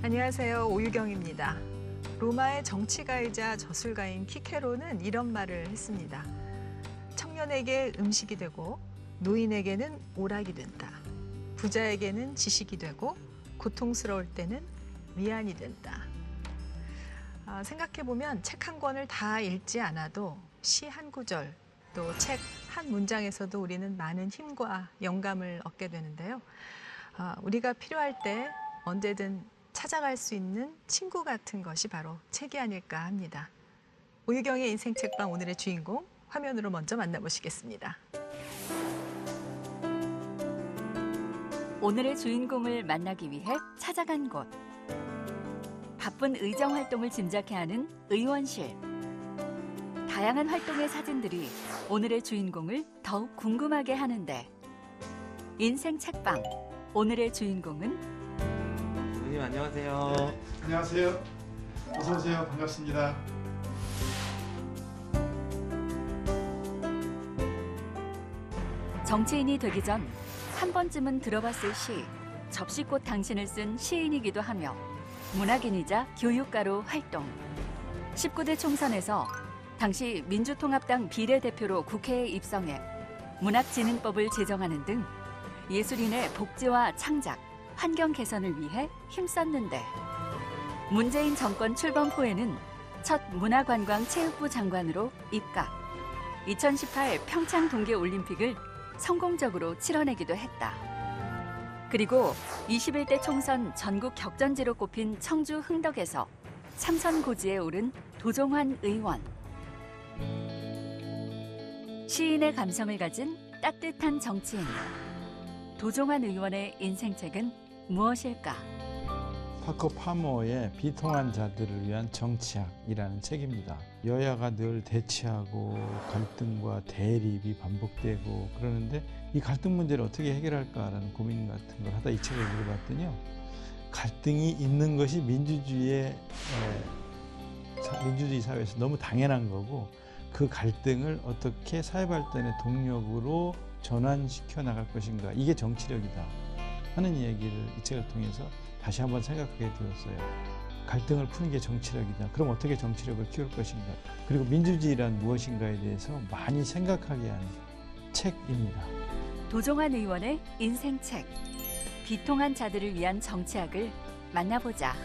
안녕하세요. 오유경입니다. 로마의 정치가이자 저술가인 키케로는 이런 말을 했습니다. 청년에게 음식이 되고 노인에게는 오락이 된다. 부자에게는 지식이 되고 고통스러울 때는 위안이 된다. 생각해보면 책 한 권을 다 읽지 않아도 시 한 구절, 또 책 한 문장에서도 우리는 많은 힘과 영감을 얻게 되는데요. 우리가 필요할 때 언제든 찾아갈 수 있는 친구 같은 것이 바로 책이 아닐까 합니다. 오유경의 인생 책방 오늘의 주인공 화면으로 먼저 만나보시겠습니다. 오늘의 주인공을 만나기 위해 찾아간 곳. 바쁜 의정 활동을 짐작해 하는 의원실. 다양한 활동의 사진들이 오늘의 주인공을 더욱 궁금하게 하는데 인생 책방 오늘의 주인공은 선생님 안녕하세요. 네, 안녕하세요. 어서 오세요. 반갑습니다. 정치인이 되기 전 한 번쯤은 들어봤을 시 접시꽃 당신을 쓴 시인이기도 하며 문학인이자 교육가로 활동. 19대 총선에서 당시 민주통합당 비례대표로 국회에 입성해 문학진흥법을 제정하는 등 예술인의 복지와 창작, 환경 개선을 위해 힘썼는데 문재인 정권 출범 후에는 첫 문화관광체육부 장관으로 입각. 2018 평창 동계올림픽을 성공적으로 치러내기도 했다. 그리고 21대 총선 전국 격전지로 꼽힌 청주 흥덕에서 삼선 고지에 오른 도종환 의원. 시인의 감성을 가진 따뜻한 정치인. 도종환 의원의 인생책은 무엇일까? 파커 파머의 비통한 자들을 위한 정치학이라는 책입니다. 여야가 늘 대치하고 갈등과 대립이 반복되고 그러는데 이 갈등 문제를 어떻게 해결할까라는 고민 같은 걸 하다 이 책을 읽어봤더니요. 갈등이 있는 것이 민주주의 사회에서 너무 당연한 거고 그 갈등을 어떻게 사회 발전의 동력으로 전환시켜 나갈 것인가 이게 정치력이다 하는 이야기를 이 책을 통해서 다시 한번 생각하게 되었어요. 갈등을 푸는 게 정치력이다. 그럼 어떻게 정치력을 키울 것인가. 그리고 민주주의란 무엇인가에 대해서 많이 생각하게 하는 책입니다. 도종환 의원의 인생책. 비통한 자들을 위한 정치학을 만나보자.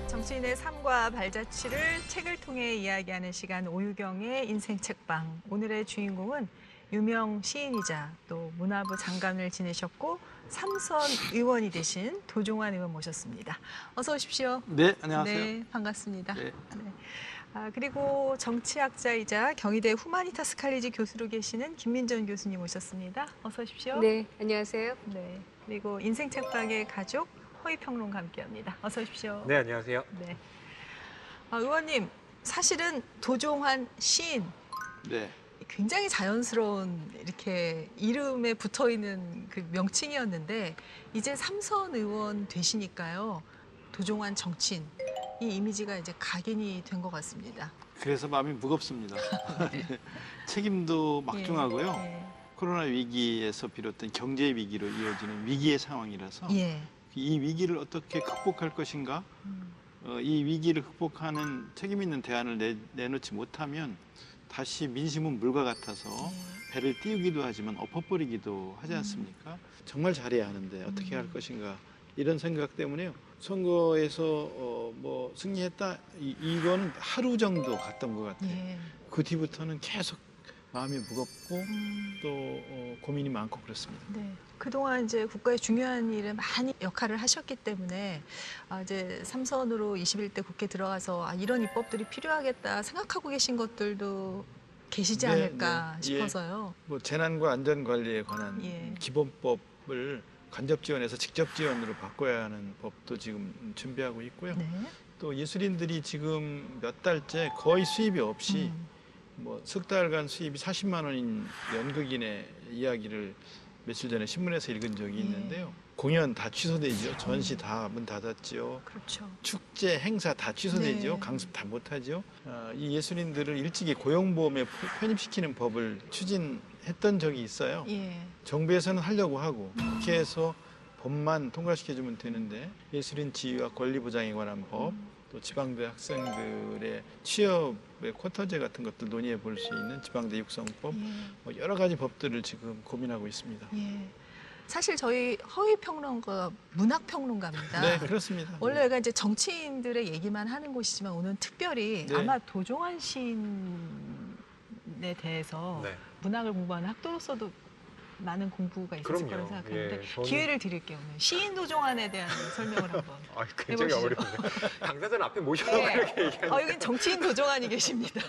정치인의 삶과 발자취를 책을 통해 이야기하는 시간 오유경의 인생 책방. 오늘의 주인공은 유명 시인이자 또 문화부 장관을 지내셨고 삼선 의원이 되신 도종환 의원 모셨습니다. 어서 오십시오. 네, 안녕하세요. 네, 반갑습니다. 네. 네. 그리고 정치학자이자 경희대 후마니타스 칼리지 교수로 계시는 김민전 교수님 모셨습니다. 어서 오십시오. 네, 안녕하세요. 네. 그리고 인생 책방의 가족 허희 평론가 함께합니다. 어서 오십시오. 네, 안녕하세요. 네. 의원님, 사실은 도종환 시인. 네. 굉장히 자연스러운 이렇게 이름에 붙어 있는 그 명칭이었는데 이제 삼선 의원 되시니까요. 도종환 정치인 이 이미지가 이제 각인이 된 것 같습니다. 그래서 마음이 무겁습니다. 책임도 막중하고요. 예. 코로나 위기에서 비롯된 경제 위기로 이어지는 위기의 상황이라서 예. 이 위기를 어떻게 극복할 것인가? 이 위기를 극복하는 책임 있는 대안을 내놓지 못하면 다시 민심은 물과 같아서 배를 띄우기도 하지만 엎어버리기도 하지 않습니까? 정말 잘해야 하는데 어떻게 할 것인가 이런 생각 때문에요. 선거에서 뭐 승리했다 이거는 하루 정도 갔던 것 같아요. 예. 그 뒤부터는 계속 마음이 무겁고 또 고민이 많고 그렇습니다. 네. 그동안 이제 국가의 중요한 일에 많이 역할을 하셨기 때문에 이제 삼선으로 21대 국회 들어가서 이런 입법들이 필요하겠다 생각하고 계신 것들도 계시지 네, 않을까 네. 싶어서요. 뭐 재난과 안전관리에 관한 예. 기본법을 간접 지원에서 직접 지원으로 바꿔야 하는 법도 지금 준비하고 있고요. 네. 또 예술인들이 지금 몇 달째 거의 수입이 없이 뭐 석 달간 수입이 40만 원인 연극인의 이야기를 며칠 전에 신문에서 읽은 적이 있는데요. 공연 다 취소되죠. 전시 다 문 닫았죠. 그렇죠. 축제, 행사 다 취소되죠. 네. 강습 다 못하죠. 이 예술인들을 일찍이 고용보험에 편입시키는 법을 추진했던 적이 있어요. 예. 정부에서는 하려고 하고 국회에서 법만 통과시켜주면 되는데 예술인 지위와 권리 보장에 관한 법, 또 지방대 학생들의 취업의 쿼터제 같은 것들 논의해 볼 수 있는 지방대 육성법, 뭐 여러 가지 법들을 지금 고민하고 있습니다. 예. 사실 저희 허위평론가 문학평론가입니다. 네, 그렇습니다. 원래 여기가 이제 정치인들의 얘기만 하는 곳이지만 오늘 특별히 네. 아마 도종환 시인에 대해서 네. 문학을 공부하는 학도로서도 많은 공부가 있을 그럼요. 거라고 생각하는데 예, 저는- 기회를 드릴게요. 오늘 시인 도종환에 대한 설명을 한번. 아, 굉장히 해보시죠. 어렵네요. 당사자는 앞에 모셔놓고 네. 이렇게 얘기하는. 여긴 정치인 도종환이 계십니다.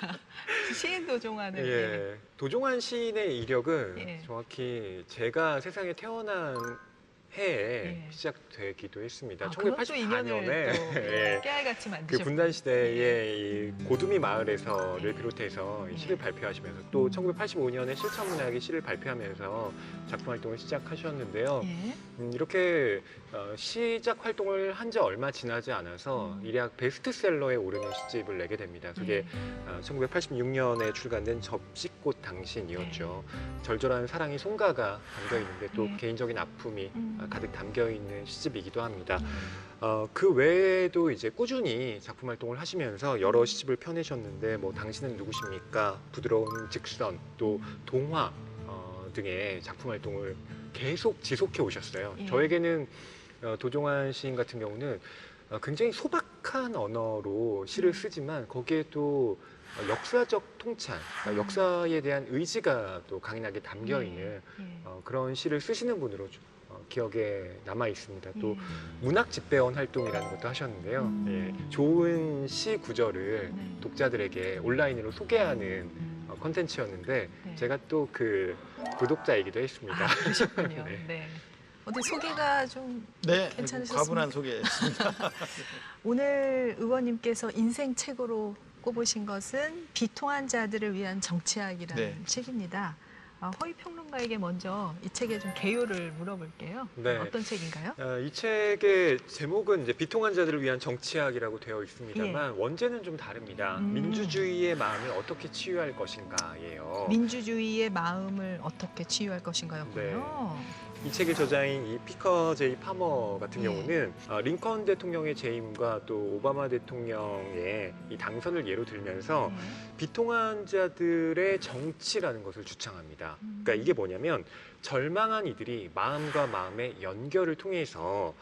시인 도종환을. 네. 예, 도종환 시인의 이력은 예. 정확히 제가 세상에 태어난 해에 예. 시작되기도 했습니다. 그것도 1984년에 인연을 또 예, 깨알같이 그 만드셨고. 분단 시대에 이 고두미 마을에서를 비롯해서 이 시를 발표하시면서 또 1985년에 실천문학의 시를 발표하면서 작품 활동을 시작하셨는데요. 예. 이렇게 시작 활동을 한 지 얼마 지나지 않아서 일약 베스트셀러에 오르는 시집을 내게 됩니다. 그게 1986년에 출간된 접시꽃 당신이었죠. 절절한 사랑이 송가가 담겨 있는데 또 네. 개인적인 아픔이 가득 담겨 있는 시집이기도 합니다. 그 외에도 이제 꾸준히 작품 활동을 하시면서 여러 시집을 펴내셨는데 뭐 당신은 누구십니까? 부드러운 직선, 또 동화 등의 작품 활동을 계속 지속해 오셨어요. 예. 저에게는 도종환 시인 같은 경우는 굉장히 소박한 언어로 시를 쓰지만 거기에 또 역사적 통찰, 그러니까 역사에 대한 의지가 또 강인하게 담겨 있는 그런 시를 쓰시는 분으로 기억에 남아 있습니다. 또 문학 집배원 활동이라는 것도 하셨는데요. 예, 좋은 시 구절을 네. 독자들에게 온라인으로 소개하는 콘텐츠였는데 네. 제가 또 그 구독자이기도 했습니다. 아, 그러셨군요. 네. 네. 어디 소개가 좀 네, 괜찮으셨습니까? 과분한 소개였습니다. 오늘 의원님께서 인생 책으로 꼽으신 것은 비통한 자들을 위한 정치학이라는 네. 책입니다. 허위 평론가에게 먼저 이 책의 좀 개요를 물어볼게요. 네. 어떤 책인가요? 이 책의 제목은 이제 비통한 자들을 위한 정치학이라고 되어 있습니다만 원제는 좀 다릅니다. 민주주의의 마음을 어떻게 치유할 것인가예요. 민주주의의 마음을 어떻게 치유할 것인가였군요. 이 책의 저자인 이 피커 제이 파머 같은 예. 경우는 링컨 대통령의 재임과 또 오바마 대통령의 이 당선을 예로 들면서 비통한 자들의 정치라는 것을 주창합니다. 그러니까 이게 뭐냐면 절망한 이들이 마음과 마음의 연결을 통해서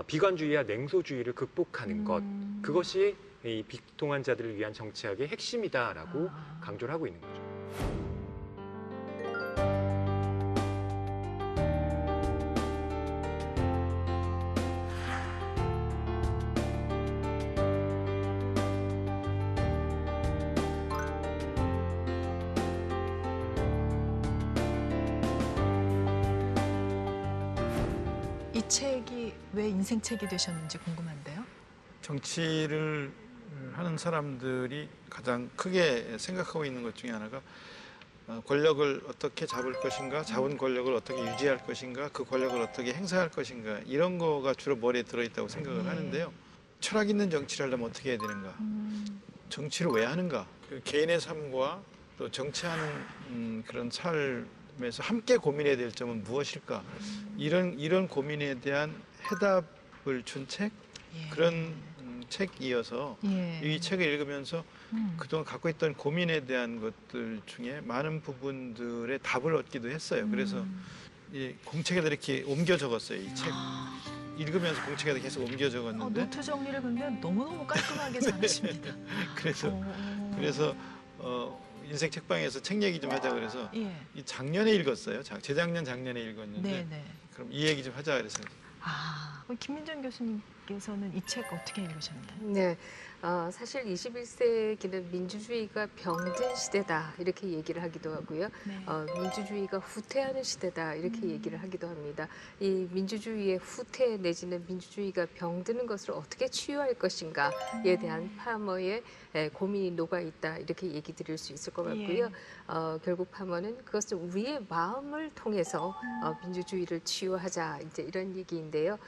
비관주의와 냉소주의를 극복하는 것, 그것이 이 비통한 자들을 위한 정치학의 핵심이다라고 강조를 하고 있는 거죠. 이 책이 왜 인생 책이 되셨는지 궁금한데요. 정치를 하는 사람들이 가장 크게 생각하고 있는 것 중에 하나가 권력을 어떻게 잡을 것인가, 잡은 권력을 어떻게 유지할 것인가, 그 권력을 어떻게 행사할 것인가, 이런 거가 주로 머리에 들어있다고 생각을 하는데요. 철학 있는 정치를 하려면 어떻게 해야 되는가, 정치를 왜 하는가, 그 개인의 삶과 또 정치하는 그런 삶에서 함께 고민해야 될 점은 무엇일까, 이런 고민에 대한 해답을 준 책, 그런 책이어서 이 책을 읽으면서 그동안 갖고 있던 고민에 대한 것들 중에 많은 부분들의 답을 얻기도 했어요. 그래서 이 공책에다 이렇게 옮겨 적었어요. 이 책 읽으면서 공책에다 계속 옮겨 적었는데 노트 정리를 근데 너무너무 깔끔하게 잘하십니다. 그래서 인생 책방에서 책 얘기 좀 하자 그래서 예. 이 작년에 읽었어요. 작년에 읽었는데 네네. 그럼 이 얘기 좀 하자 그래서 그럼 김민정 교수님께서는 이 책 어떻게 읽으셨나요? 네, 사실 21세기는 민주주의가 병든 시대다 이렇게 얘기를 하기도 하고요. 네. 민주주의가 후퇴하는 시대다 이렇게 얘기를 하기도 합니다. 이 민주주의의 후퇴 내지는 민주주의가 병드는 것을 어떻게 치유할 것인가에 대한 파머의 고민이 녹아 있다 이렇게 얘기 드릴 수 있을 것 같고요. 결국 파머는 그것을 우리의 마음을 통해서 민주주의를 치유하자 이제 이런 얘기인데요.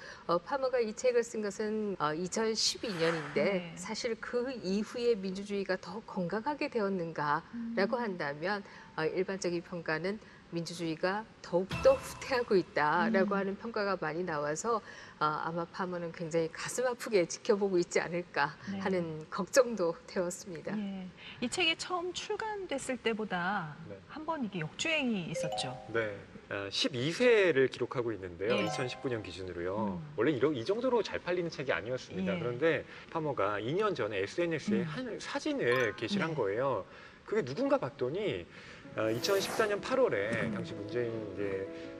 파머가 이 책을 쓴 것은 2012년인데 사실 그 이후에 민주주의가 더 건강하게 되었는가라고 한다면 일반적인 평가는 민주주의가 더욱더 후퇴하고 있다라고 하는 평가가 많이 나와서 아마 파머는 굉장히 가슴 아프게 지켜보고 있지 않을까 네. 하는 걱정도 되었습니다. 예. 이 책이 처음 출간됐을 때보다 네. 한 번 이게 역주행이 있었죠. 네. 12세를 기록하고 있는데요. 예. 2019년 기준으로요. 원래 이 정도로 잘 팔리는 책이 아니었습니다. 예. 그런데 파머가 2년 전에 SNS에 한 사진을 게시한 네. 거예요. 그게 누군가 봤더니 2014년 8월에 당시 문재인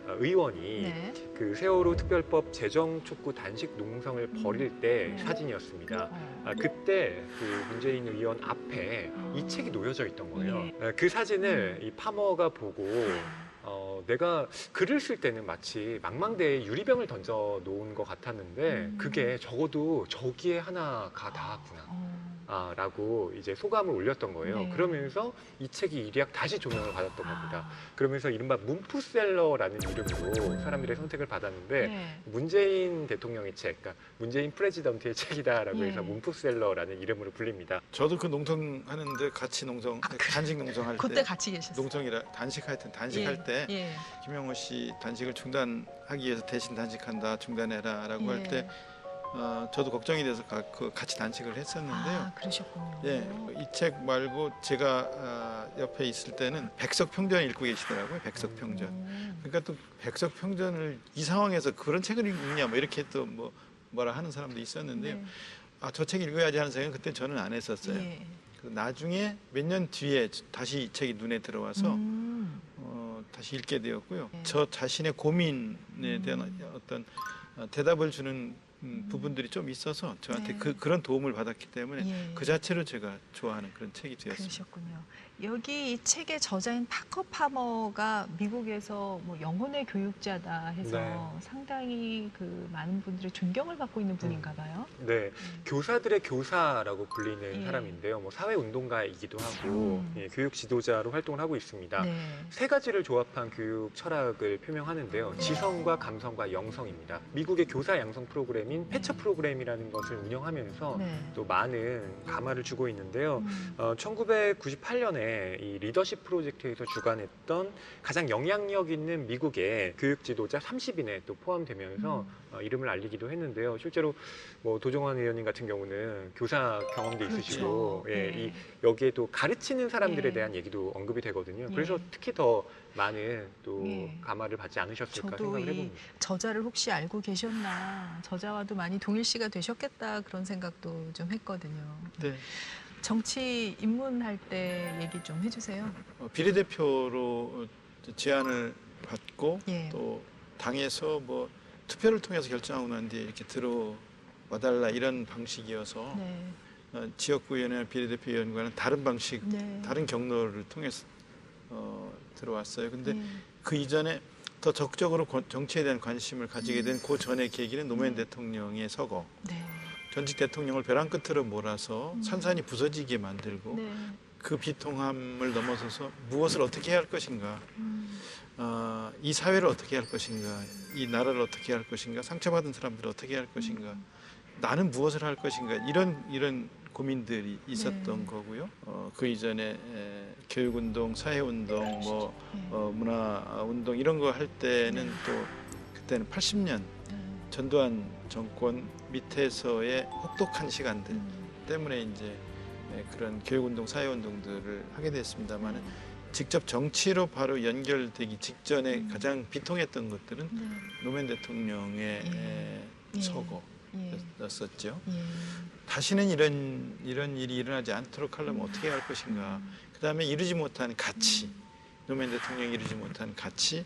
의원이 네. 그 세월호 특별법 제정 촉구 단식 농성을 벌일 때 네. 사진이었습니다. 어. 그때 그 문재인 의원 앞에 이 책이 놓여져 있던 거예요. 예. 그 사진을 이 파머가 보고 내가 글을 쓸 때는 마치 망망대에 유리병을 던져 놓은 것 같았는데 그게 적어도 저기에 하나가 닿았구나. 라고 이제 소감을 올렸던 거예요. 네. 그러면서 이 책이 일약 다시 조명을 받았던 겁니다. 아. 그러면서 이른바 문프셀러라는 이름으로 사람들의 선택을 받았는데 네. 문재인 대통령의 책, 그러니까 문재인 프레지던트의 책이다라고 예. 해서 문프셀러라는 이름으로 불립니다. 저도 그 농성 하는데 같이 농성, 단식 농성할 때 그때 같이 계셨어요. 농성이라 단식할 때 예. 김영호 씨 단식을 중단하기 위해서 대신 단식한다, 중단해라라고 할 때 저도 걱정이 돼서 같이 단식을 했었는데요. 아, 그러셨군요. 예, 이 책 말고 제가 옆에 있을 때는 백석평전 읽고 계시더라고요. 백석평전. 그러니까 또 백석평전을 이 상황에서 그런 책을 읽냐 뭐 이렇게 또 뭐라 하는 사람도 있었는데요. 네. 저 책 읽어야지 하는 생각은 그때 저는 안 했었어요. 예. 나중에 몇 년 뒤에 다시 이 책이 눈에 들어와서 다시 읽게 되었고요. 네. 저 자신의 고민에 대한 어떤 대답을 주는 부분들이 좀 있어서 저한테 네. 그런 도움을 받았기 때문에 예. 그 자체로 제가 좋아하는 그런 책이 되었습니다. 그러셨군요. 여기 이 책의 저자인 파커 파머가 미국에서 뭐 영혼의 교육자다 해서 네. 상당히 그 많은 분들의 존경을 받고 있는 분인가 봐요. 네, 교사들의 교사라고 불리는 예. 사람인데요. 뭐 사회운동가이기도 하고 예, 교육 지도자로 활동을 하고 있습니다. 네. 세 가지를 조합한 교육 철학을 표명하는데요. 지성과 감성과 영성입니다. 미국의 교사 양성 프로그램인 패처 프로그램이라는 것을 운영하면서 네. 또 많은 감화를 주고 있는데요. 1998년에 이 리더십 프로젝트에서 주관했던 가장 영향력 있는 미국의 교육 지도자 30인에 또 포함되면서 이름을 알리기도 했는데요. 실제로 뭐 도종환 의원님 같은 경우는 교사 경험도 그렇죠. 있으시고 예, 네. 여기에도 가르치는 사람들에 예. 대한 얘기도 언급이 되거든요. 예. 그래서 특히 더 많은 또 예. 감화를 받지 않으셨을까 저도 생각을 이 해봅니다. 저자를 혹시 알고 계셨나, 저자와도 많이 동일시가 되셨겠다 그런 생각도 좀 했거든요. 네. 정치 입문할 때 얘기 좀 해주세요. 비례대표로 제안을 받고 예. 또 당에서 뭐 투표를 통해서 결정하고 난 뒤에 이렇게 들어와달라 이런 방식이어서 네. 지역구위원회 비례대표위원과는 다른 방식, 네. 다른 경로를 통해서 들어왔어요. 근데 네. 그 이전에 더 적극적으로 정치에 대한 관심을 가지게 된 그 전의 계기는 노무현 대통령의 서거. 네. 전직 대통령을 벼랑 끝으로 몰아서 산산이 부서지게 만들고 네. 그 비통함을 넘어서서 무엇을 어떻게 해야 할 것인가, 이 사회를 어떻게 할 것인가, 이 나라를 어떻게 할 것인가, 상처받은 사람들을 어떻게 할 것인가, 나는 무엇을 할 것인가, 이런 고민들이 있었던 네. 거고요. 그 이전에 교육운동, 사회운동, 문화운동 이런 거 할 때는 또 그때는 80년 전두환 정권 밑에서의 혹독한 시간들 때문에 이제 그런 교육운동, 사회운동들을 하게 됐습니다만은 직접 정치로 바로 연결되기 직전에 가장 비통했던 것들은 노무현 대통령의 서거였었죠. 다시는 이런 일이 일어나지 않도록 하려면 어떻게 할 것인가. 그다음에 이루지 못한 가치, 노무현 대통령이 이루지 못한 가치,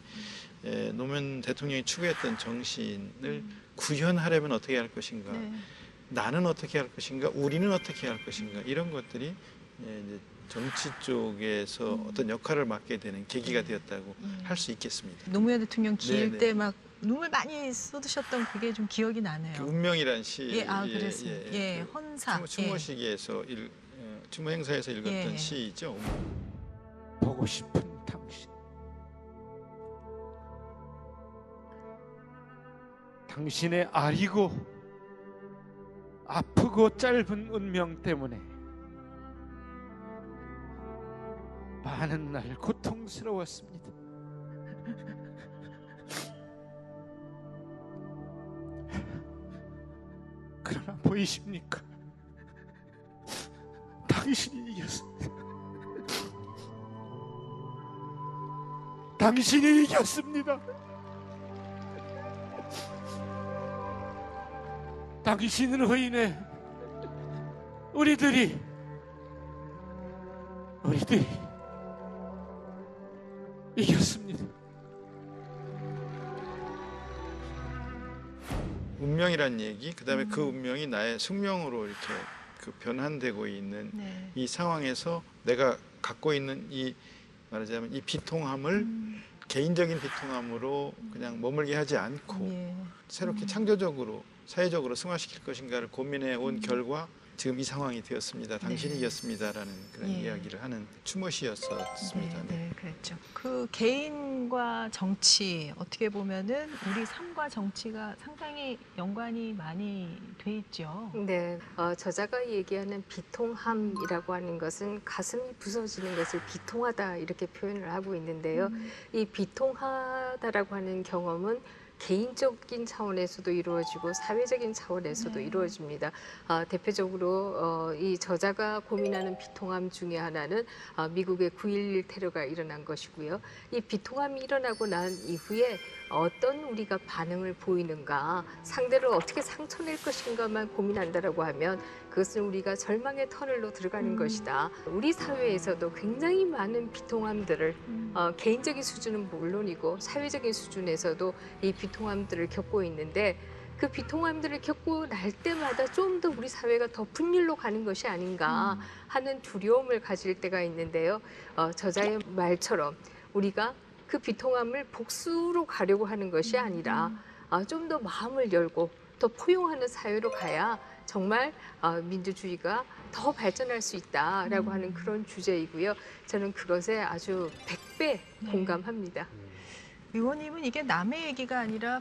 노무현 대통령이 추구했던 정신을 구현하려면 어떻게 할 것인가, 나는 어떻게 할 것인가, 우리는 어떻게 할 것인가, 이런 것들이 이제 정치 쪽에서 어떤 역할을 맡게 되는 계기가 되었다고 할 수 있겠습니다. 노무현 대통령 기일 네네. 때 막 눈물 많이 쏟으셨던 그게 좀 기억이 나네요. 그 운명이라는 시, 예, 그랬습니다. 예, 헌사. 추모식에서 추모 행사에서 읽었던 예. 시죠. 보고 싶은 당신. 당신의 아리고 아프고 짧은 운명 때문에 많은 날 고통스러웠습니다. 그러나 보이십니까? 당신이 이겼습니다. 당신이 이겼습니다. 당신으로 인해 우리들이 이겼습니다. 운명이란 얘기, 그다음에 그 운명이 나의 숙명으로 이렇게 그 변환되고 있는 네. 이 상황에서 내가 갖고 있는 이 말하자면 이 비통함을 개인적인 비통함으로 그냥 머물게 하지 않고 예. 새롭게 창조적으로 사회적으로 승화시킬 것인가를 고민해 온 결과 지금 이 상황이 되었습니다. 당신이 이겼습니다라는 그런 예. 이야기를 하는 추모시였었습니다. 네, 네, 그랬죠. 그 개인과 정치 어떻게 보면은 우리 삶과 정치가 상당히 연관이 많이 돼 있죠. 네, 저자가 얘기하는 비통함이라고 하는 것은 가슴이 부서지는 것을 비통하다 이렇게 표현을 하고 있는데요. 이 비통하다라고 하는 경험은 개인적인 차원에서도 이루어지고 사회적인 차원에서도 네. 이루어집니다. 대표적으로 이 저자가 고민하는 비통함 중에 하나는 미국의 9.11 테러가 일어난 것이고요. 이 비통함이 일어나고 난 이후에 어떤 우리가 반응을 보이는가, 상대를 어떻게 상처낼 것인가만 고민한다라고 하면 그것은 우리가 절망의 터널로 들어가는 것이다. 우리 사회에서도 굉장히 많은 비통함들을 개인적인 수준은 물론이고 사회적인 수준에서도 이 비통함들을 겪고 있는데 그 비통함들을 겪고 날 때마다 좀 더 우리 사회가 더 분열로 가는 것이 아닌가 하는 두려움을 가질 때가 있는데요. 저자의 말처럼 우리가 그 비통함을 복수로 가려고 하는 것이 아니라 좀 더 마음을 열고 더 포용하는 사회로 가야 정말 민주주의가 더 발전할 수 있다라고 하는 그런 주제이고요. 저는 그것에 아주 100배 공감합니다. 의원님은 이게 남의 얘기가 아니라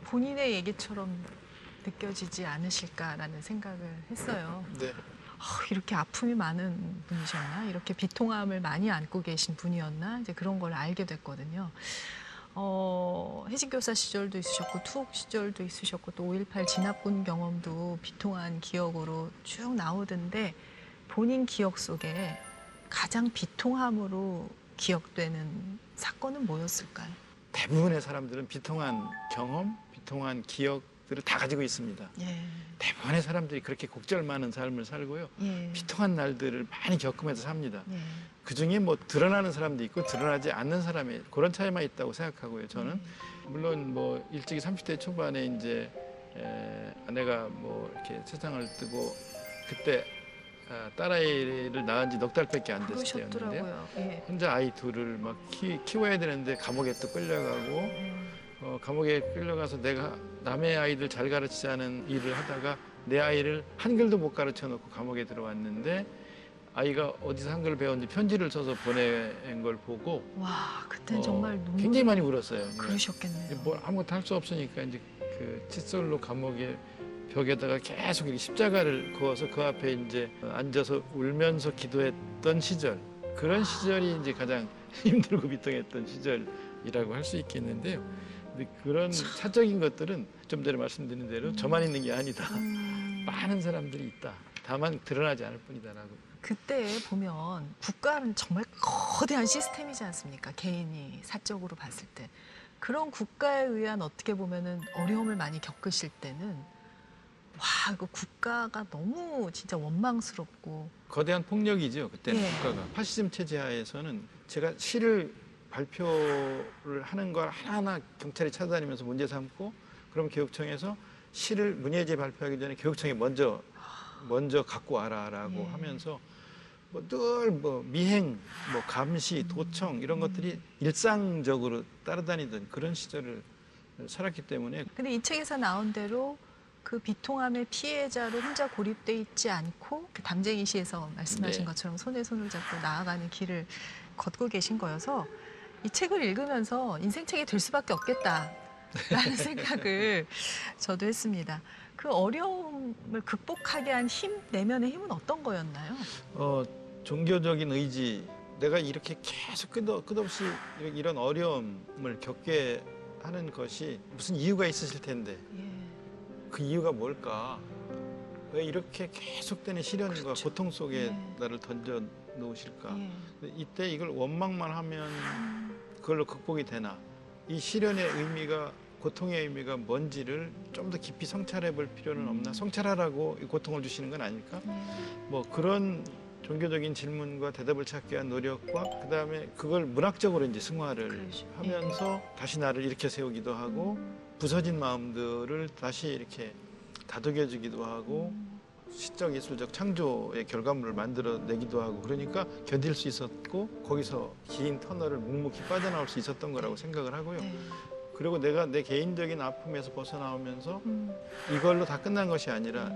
본인의 얘기처럼 느껴지지 않으실까라는 생각을 했어요. 네. 이렇게 아픔이 많은 분이셨나? 이렇게 비통함을 많이 안고 계신 분이었나? 이제 그런 걸 알게 됐거든요. 해직교사 시절도 있으셨고 투옥 시절도 있으셨고 또 5.18 진압군 경험도 비통한 기억으로 쭉 나오던데 본인 기억 속에 가장 비통함으로 기억되는 사건은 뭐였을까요? 대부분의 사람들은 비통한 경험, 비통한 기억들을 다 가지고 있습니다. 예. 대부분의 사람들이 그렇게 곡절 많은 삶을 살고요. 예. 비통한 날들을 많이 겪으면서 삽니다. 예. 그중에 뭐 드러나는 사람도 있고 드러나지 않는 사람이 그런 차이만 있다고 생각하고요. 저는 물론 뭐 일찍이 30대 초반에 이제 아내가 뭐 이렇게 세상을 뜨고 그때 딸아이를 낳은 지 넉 달밖에 안 됐을 때였는데요. 그러셨더라고요. 예. 혼자 아이 둘을 막 키워야 되는데 감옥에 또 끌려가고 감옥에 끌려가서 내가 남의 아이들 잘 가르치지 않은 일을 하다가 내 아이를 한글도 못 가르쳐 놓고 감옥에 들어왔는데 아이가 어디서 한글을 배웠는지 편지를 써서 보낸 걸 보고 와, 그때 정말 눈물이 굉장히 많이 울었어요. 그러셨겠네요. 뭐 아무것도 할 수 없으니까 이제 그 칫솔로 감옥에 벽에다가 계속 이렇게 십자가를 그어서 그 앞에 이제 앉아서 울면서 기도했던 시절, 그런 시절이 이제 가장 힘들고 비통했던 시절이라고 할 수 있겠는데요. 근데 그런 사적인 것들은 좀 전에 말씀드린 대로 저만 있는 게 아니다. 많은 사람들이 있다. 다만 드러나지 않을 뿐이다라고. 그때 보면 국가는 정말 거대한 시스템이지 않습니까? 개인이 사적으로 봤을 때. 그런 국가에 의한 어떻게 보면은 어려움을 많이 겪으실 때는 와, 그 국가가 너무 진짜 원망스럽고 거대한 폭력이죠. 그때는 예. 국가가. 파시즘 체제 하에서는 제가 시를 발표를 하는 걸 하나하나 경찰이 찾아다니면서 문제 삼고 그럼 교육청에서 시를 문예제 발표하기 전에 교육청에 먼저 갖고 와라라고 예. 하면서 늘 미행, 감시, 도청 이런 것들이 일상적으로 따라다니던 그런 시절을 살았기 때문에 근데 이 책에서 나온 대로 그 비통함의 피해자로 혼자 고립돼 있지 않고 그 담쟁이 시에서 말씀하신 네. 것처럼 손에 손을 잡고 나아가는 길을 걷고 계신 거여서 이 책을 읽으면서 인생책이 될 수밖에 없겠다라는 생각을 저도 했습니다. 그 어려움을 극복하게 한 힘, 내면의 힘은 어떤 거였나요? 종교적인 의지 내가 이렇게 계속 끝없이 이런 어려움을 겪게 하는 것이 무슨 이유가 있으실 텐데 예. 그 이유가 뭘까? 왜 이렇게 계속되는 시련과 그렇죠. 고통 속에 예. 나를 던져 놓으실까? 예. 근데 이때 이걸 원망만 하면 그걸로 극복이 되나? 이 시련의 의미가 고통의 의미가 뭔지를 좀 더 깊이 성찰해 볼 필요는 없나? 성찰하라고 이 고통을 주시는 건 아닐까? 뭐 그런 종교적인 질문과 대답을 찾기 위한 노력과 그다음에 그걸 문학적으로 이제 승화를 그렇죠. 하면서 다시 나를 일으켜 세우기도 하고 부서진 마음들을 다시 이렇게 다독여 주기도 하고 시적 예술적 창조의 결과물을 만들어내기도 하고 그러니까 견딜 수 있었고 거기서 긴 터널을 묵묵히 빠져나올 수 있었던 거라고 생각을 하고요. 네. 그리고 내가 내 개인적인 아픔에서 벗어나오면서 이걸로 다 끝난 것이 아니라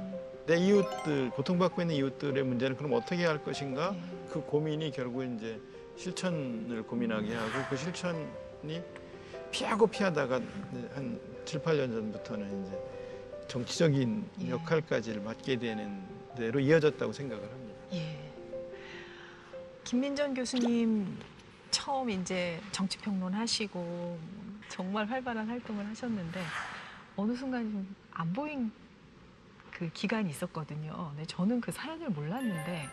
내 이웃들, 고통받고 있는 이웃들의 문제는 그럼 어떻게 할 것인가? 그 고민이 결국 이제 실천을 고민하게 하고 그 실천이 피하다가 한 7, 8년 전부터는 이제 정치적인 예. 역할까지를 맡게 되는 대로 이어졌다고 생각을 합니다. 예. 김민전 교수님 처음 이제 정치평론 하시고 정말 활발한 활동을 하셨는데 어느 순간 좀 안 보인 그 기간이 있었거든요. 근데 저는 그 사연을 몰랐는데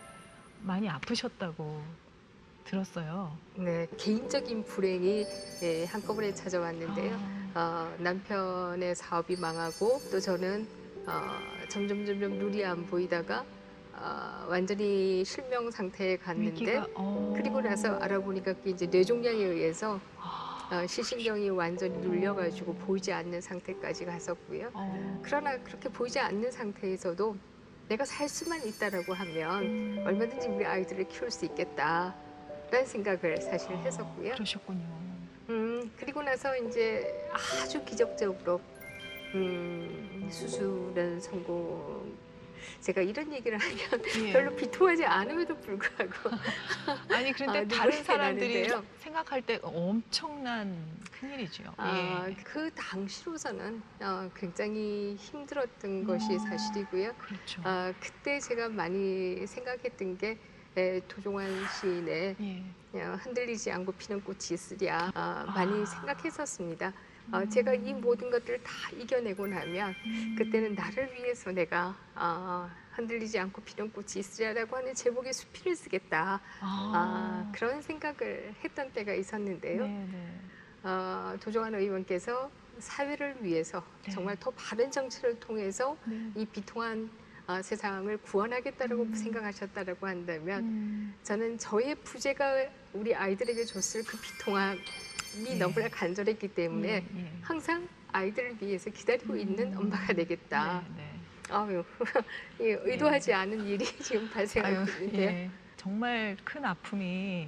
많이 아프셨다고 들었어요. 네, 개인적인 불행이 한꺼번에 찾아왔는데요. 남편의 사업이 망하고 또 저는 점점 눈이 안 보이다가 완전히 실명 상태에 갔는데 그리고 나서 알아보니까 그게 이제 뇌종양에 의해서 시신경이 완전히 눌려가지고 보이지 않는 상태까지 갔었고요. 그러나 그렇게 보이지 않는 상태에서도 내가 살 수만 있다라고 하면 얼마든지 우리 아이들을 키울 수 있겠다라는 생각을 사실 했었고요. 그러셨군요. 그리고 나서 이제 아주 기적적으로 수술은 성공. 제가 이런 얘기를 하면 예. 별로 비통하지 않음에도 불구하고 아니 그런데 눈물이 다른 사람들이 나는데요. 생각할 때 엄청난 큰일이죠. 예. 그 당시로서는 굉장히 힘들었던 것이 사실이고요. 그렇죠. 그때 제가 많이 생각했던 게 도종환 시인의 예. 흔들리지 않고 피는 꽃이 있으랴 많이 생각했었습니다. 제가 이 모든 것들을 다 이겨내고 나면 그때는 나를 위해서 내가 흔들리지 않고 피는 꽃이 있으랴라고 하는 제목의 수필을 쓰겠다. 그런 생각을 했던 때가 있었는데요. 네. 도종환 의원께서 사회를 위해서 네. 정말 더 바른 정치를 통해서 네. 이 비통한 세상을 구원하겠다라고 생각하셨다라고 한다면 저는 저의 부재가 우리 아이들에게 줬을 그 비통함이 너무나 간절했기 때문에 항상 아이들을 위해서 기다리고 있는 엄마가 되겠다. 아유, 의도하지 않은 일이 지금 발생하고 있는데요. 예. 정말 큰 아픔이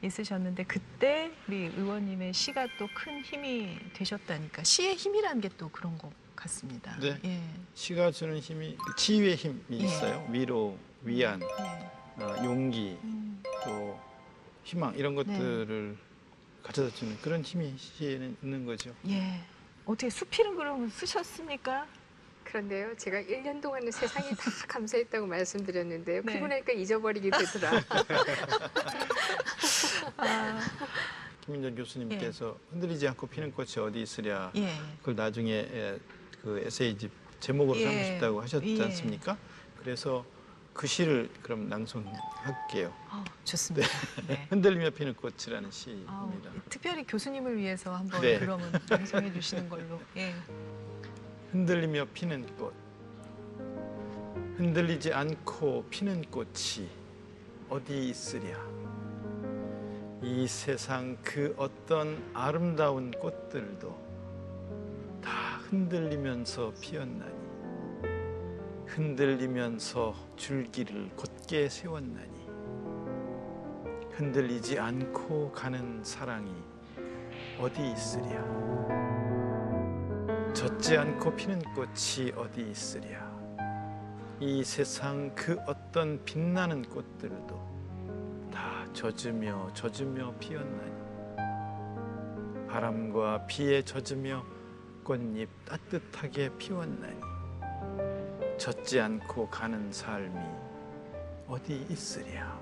있으셨는데 그때 우리 의원님의 시가 또 큰 힘이 되셨다니까 시의 힘이라는 게 또 그런 것 같습니다. 네. 예. 시가 주는 힘이 치유의 힘이 예. 있어요. 위로, 위안, 예. 용기, 또 희망 이런 것들을 가져다 주는 그런 힘이 시에는 있는 거죠. 예. 어떻게 수필은 그러면 쓰셨습니까? 그런데요, 제가 1년 동안은 세상이 다 감사했다고 말씀드렸는데요. 네. 그러고 나니까 잊어버리게 되더라. 김민전 교수님께서 흔들리지 않고 피는 꽃이 어디 있으랴 예. 그걸 나중에 그 에세이집 제목으로 예. 삼으셨다고 하셨지 예. 않습니까? 그래서 그 시를 그럼 낭송할게요. 좋습니다. 네. 흔들리며 피는 꽃이라는 시입니다. 특별히 교수님을 위해서 한번 네. 그러면 방송해 주시는 걸로. 예. 흔들리며 피는 꽃 흔들리지 않고 피는 꽃이 어디 있으랴 이 세상 그 어떤 아름다운 꽃들도 다 흔들리면서 피었나니 흔들리면서 줄기를 곧게 세웠나니 흔들리지 않고 가는 사랑이 어디 있으랴 젖지 않고 피는 꽃이 어디 있으랴 이 세상 그 어떤 빛나는 꽃들도 다 젖으며 피었나니 바람과 비에 젖으며 꽃잎 따뜻하게 피웠나니 젖지 않고 가는 삶이 어디 있으랴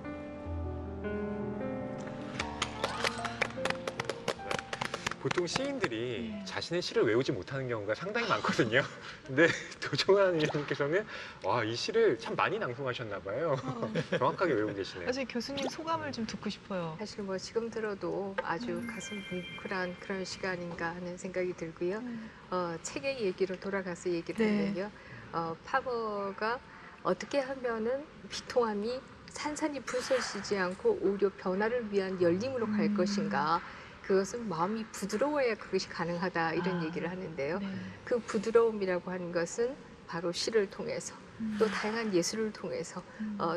보통 시인들이 네. 자신의 시를 외우지 못하는 경우가 상당히 많거든요. 근데 도종환 의원님께서는 와, 이 시를 참 많이 낭송하셨나 봐요. 정확하게 외우고 계시네요. 사실 교수님 소감을 좀 듣고 싶어요. 사실 뭐 지금 들어도 아주 가슴 뭉클한 그런 시간인가 하는 생각이 들고요. 책의 얘기로 돌아가서 얘기를 네. 하면요. 파머가 어떻게 하면은 비통함이 산산이 부서지지 않고 오히려 변화를 위한 열림으로 갈 것인가. 그것은 마음이 부드러워야 그것이 가능하다 이런 얘기를 하는데요. 네. 그 부드러움이라고 하는 것은 바로 시를 통해서 또 다양한 예술을 통해서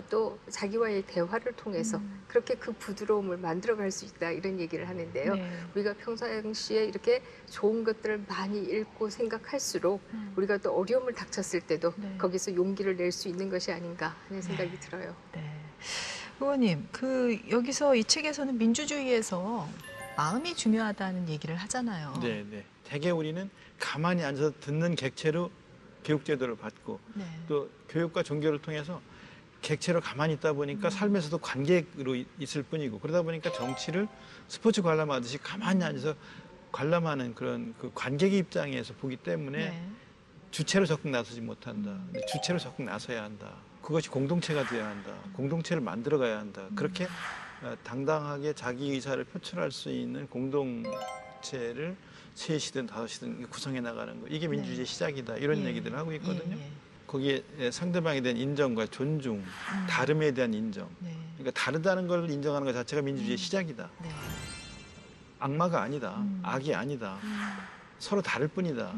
또 자기와의 대화를 통해서 그렇게 그 부드러움을 만들어갈 수 있다 이런 얘기를 하는데요. 네. 우리가 평상시에 이렇게 좋은 것들을 많이 읽고 생각할수록 우리가 또 어려움을 닥쳤을 때도 네. 거기서 용기를 낼 수 있는 것이 아닌가 하는 생각이 들어요. 네. 의원님, 여기서 이 책에서는 민주주의에서 마음이 중요하다는 얘기를 하잖아요. 네, 네. 대개 우리는 가만히 앉아서 듣는 객체로 교육제도를 받고 네. 또 교육과 종교를 통해서 객체로 가만히 있다 보니까 삶에서도 관객으로 있을 뿐이고 그러다 보니까 정치를 스포츠 관람하듯이 가만히 앉아서 관람하는 그런 그 관객의 입장에서 보기 때문에 네. 주체로 적극 나서지 못한다. 근데 주체로 적극 나서야 한다. 그것이 공동체가 되어야 한다. 공동체를 만들어가야 한다. 그렇게 당당하게 자기 의사를 표출할 수 있는 공동체를 3시든 5시든 구성해 나가는 거. 이게 민주주의의 시작이다. 이런 예. 얘기들을 하고 있거든요. 예, 예. 거기에 상대방에 대한 인정과 존중, 다름에 대한 인정. 네. 그러니까 다르다는 걸 인정하는 것 자체가 민주주의의 시작이다. 네. 악마가 아니다. 악이 아니다. 서로 다를 뿐이다.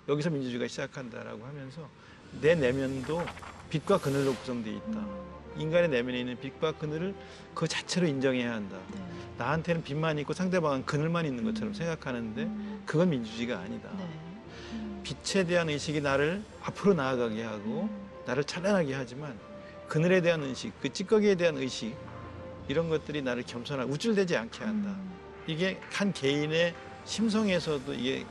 여기서 민주주의가 시작한다라고 하면서 내 내면도 빛과 그늘로 구성되어 있다. 인간의 내면에 있는 빛과 그늘을 그 자체로 인정해야 한다. 네. 나한테는 빛만 있고 상대방은 그늘만 있는 것처럼 생각하는데 그건 민주주의가 아니다. 네. 빛에 대한 의식이 나를 앞으로 나아가게 하고 나를 찬란하게 하지만 그늘에 대한 의식, 그 찌꺼기에 대한 의식 이런 것들이 나를 겸손하고 우쭐대지 않게 한다. 이게 한 개인의 심성에서도 이게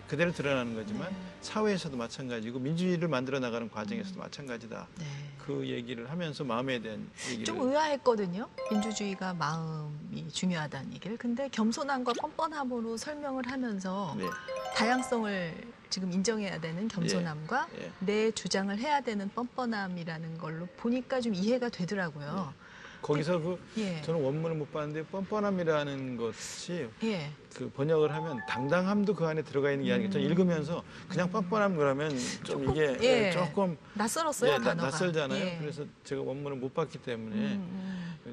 그대로 드러나는 거지만 사회에서도 마찬가지고 민주주의를 만들어 나가는 과정에서도 마찬가지다. 네. 그 얘기를 하면서 마음에 대한 얘기를 좀 의아했거든요. 민주주의가 마음이 중요하다는 얘기를. 근데 겸손함과 뻔뻔함으로 설명을 하면서 네. 다양성을 지금 인정해야 되는 겸손함과 예. 내 주장을 해야 되는 뻔뻔함이라는 걸로 보니까 좀 이해가 되더라고요. 거기서 예. 저는 원문을 못 봤는데 뻔뻔함이라는 것이 예. 그 번역을 하면 당당함도 그 안에 들어가 있는 게 아니라 저는 읽으면서 그냥 뻔뻔함 그러면 좀 조금, 이게 예. 조금 낯설었어요, 단어가. 낯설잖아요. 예. 그래서 제가 원문을 못 봤기 때문에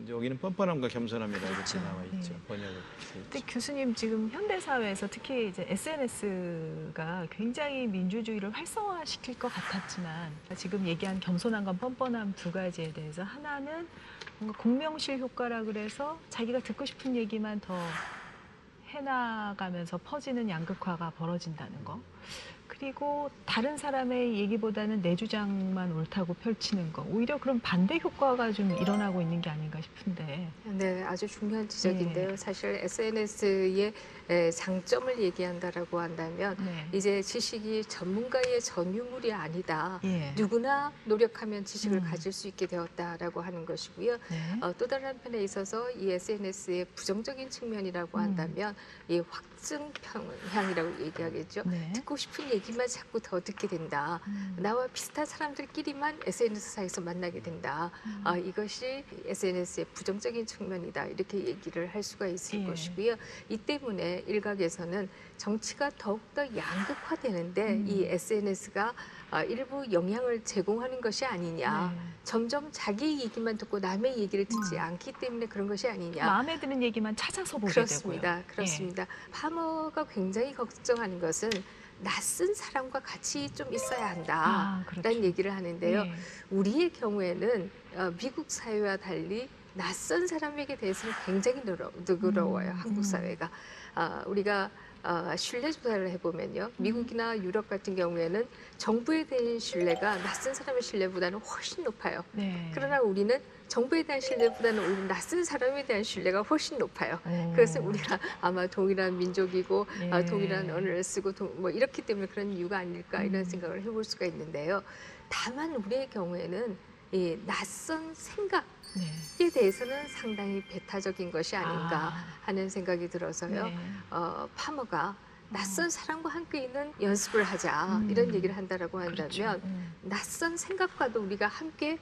이제 여기는 뻔뻔함과 겸손함이라고 그렇죠. 이렇게 나와 있죠. 예. 번역을. 근데 교수님 지금 현대 사회에서 특히 이제 SNS가 굉장히 민주주의를 활성화시킬 것 같았지만 지금 얘기한 겸손함과 뻔뻔함 두 가지에 대해서 하나는 뭔가 공명실 효과라 그래서 자기가 듣고 싶은 얘기만 더 해나가면서 퍼지는 양극화가 벌어진다는 거. 그리고 다른 사람의 얘기보다는 내 주장만 옳다고 펼치는 거. 오히려 그런 반대 효과가 좀 일어나고 있는 게 아닌가 싶은데. 네, 아주 중요한 지적인데요. 네. 사실 SNS의 장점을 얘기한다라고 한다면 네. 이제 지식이 전문가의 전유물이 아니다. 예. 누구나 노력하면 지식을 가질 수 있게 되었다라고 하는 것이고요. 네. 또 다른 한편에 있어서 이 SNS의 부정적인 측면이라고 한다면 이 확증 편향이라고 얘기하겠죠. 네. 듣고 싶은 얘기만 자꾸 더 듣게 된다. 나와 비슷한 사람들끼리만 SNS상에서 만나게 된다. 이것이 SNS의 부정적인 측면이다. 이렇게 얘기를 할 수가 있을 예. 것이고요. 이 때문에 일각에서는 정치가 더욱더 양극화되는데 이 SNS가 일부 영향을 제공하는 것이 아니냐. 네. 점점 자기 얘기만 듣고 남의 얘기를 듣지 않기 때문에 그런 것이 아니냐. 마음에 드는 얘기만 찾아서 보게 그렇습니다. 되고요. 그렇습니다. 파머가 굉장히 걱정하는 것은 낯선 사람과 같이 좀 있어야 한다라는 그렇죠. 얘기를 하는데요. 예. 우리의 경우에는 미국 사회와 달리 낯선 사람에게 대해서는 굉장히 너그러워요. 한국 사회가. 우리가 신뢰 조사를 해보면요. 미국이나 유럽 같은 경우에는 정부에 대한 신뢰가 낯선 사람의 신뢰보다는 훨씬 높아요. 네. 그러나 우리는 정부에 대한 신뢰보다는 오히려 낯선 사람에 대한 신뢰가 훨씬 높아요. 그래서 우리가 아마 동일한 민족이고 예. 동일한 언어를 쓰고 뭐 이렇기 때문에 그런 이유가 아닐까 이런 생각을 해볼 수가 있는데요. 다만 우리의 경우에는 이 낯선 생각에 네. 대해서는 상당히 배타적인 것이 아닌가 하는 생각이 들어서요. 네. 파머가 낯선 사람과 함께 있는 연습을 하자 이런 얘기를 한다라고 한다면 그렇죠. 낯선 생각과도 우리가 함께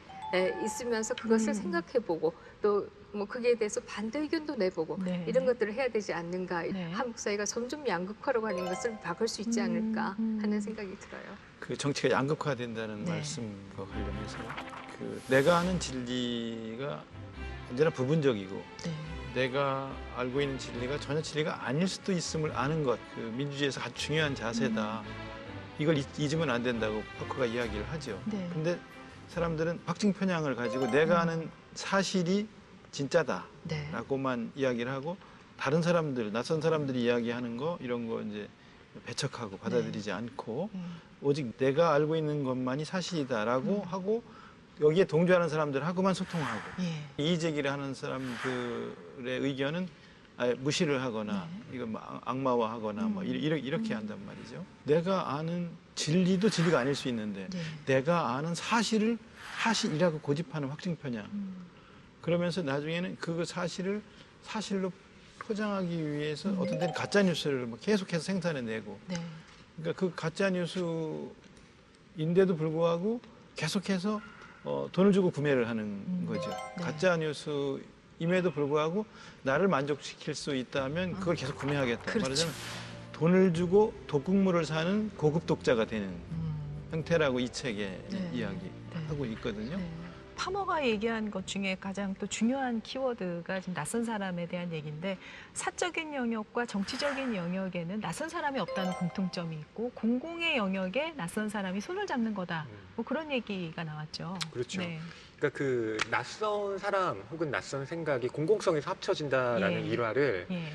있으면서 그것을 생각해보고 또 뭐 그게 대해서 반대 의견도 내보고 네. 이런 것들을 해야 되지 않는가. 네. 한국 사회가 점점 양극화로 가는 것을 막을 수 있지 않을까 하는 생각이 들어요. 그 정치가 양극화된다는 네. 말씀과 관련해서 그 내가 아는 진리가 언제나 부분적이고 네. 내가 알고 있는 진리가 전혀 진리가 아닐 수도 있음을 아는 것, 그 민주주의에서 아주 중요한 자세다. 이걸 잊으면 안 된다고 퍼커가 이야기를 하죠. 네. 근데 사람들은 확증 편향을 가지고 내가 아는 사실이 진짜다라고만 네. 이야기를 하고 다른 사람들, 낯선 사람들이 이야기하는 거 이런 거 이제 배척하고 받아들이지 않고 오직 내가 알고 있는 것만이 사실이다라고 하고 여기에 동조하는 사람들하고만 소통하고 예. 이의 제기를 하는 사람들의 의견은 아예 무시를 하거나 이거 뭐 악마화하거나 뭐 이렇게 한단 말이죠. 내가 아는 진리도 진리가 아닐 수 있는데 네. 내가 아는 사실을 사실이라고 고집하는 확증 편향. 그러면서 나중에는 그 사실을 사실로 포장하기 위해서 어떤 때는 가짜 뉴스를 계속해서 생산해내고 네. 그러니까 그 가짜 뉴스인데도 불구하고 계속해서 돈을 주고 구매를 하는 거죠. 네. 가짜 뉴스임에도 불구하고 나를 만족시킬 수 있다면 그걸 계속 구매하겠다. 그렇죠. 말하자면 돈을 주고 독극물을 사는 고급 독자가 되는 형태라고 이 책에 네. 이야기하고 있거든요. 네. 파머가 얘기한 것 중에 가장 또 중요한 키워드가 지금 낯선 사람에 대한 얘기인데 사적인 영역과 정치적인 영역에는 낯선 사람이 없다는 공통점이 있고 공공의 영역에 낯선 사람이 손을 잡는 거다. 뭐 그런 얘기가 나왔죠. 그렇죠. 네. 그러니까 그 낯선 사람 혹은 낯선 생각이 공공성에서 합쳐진다라는 예. 일화를 예.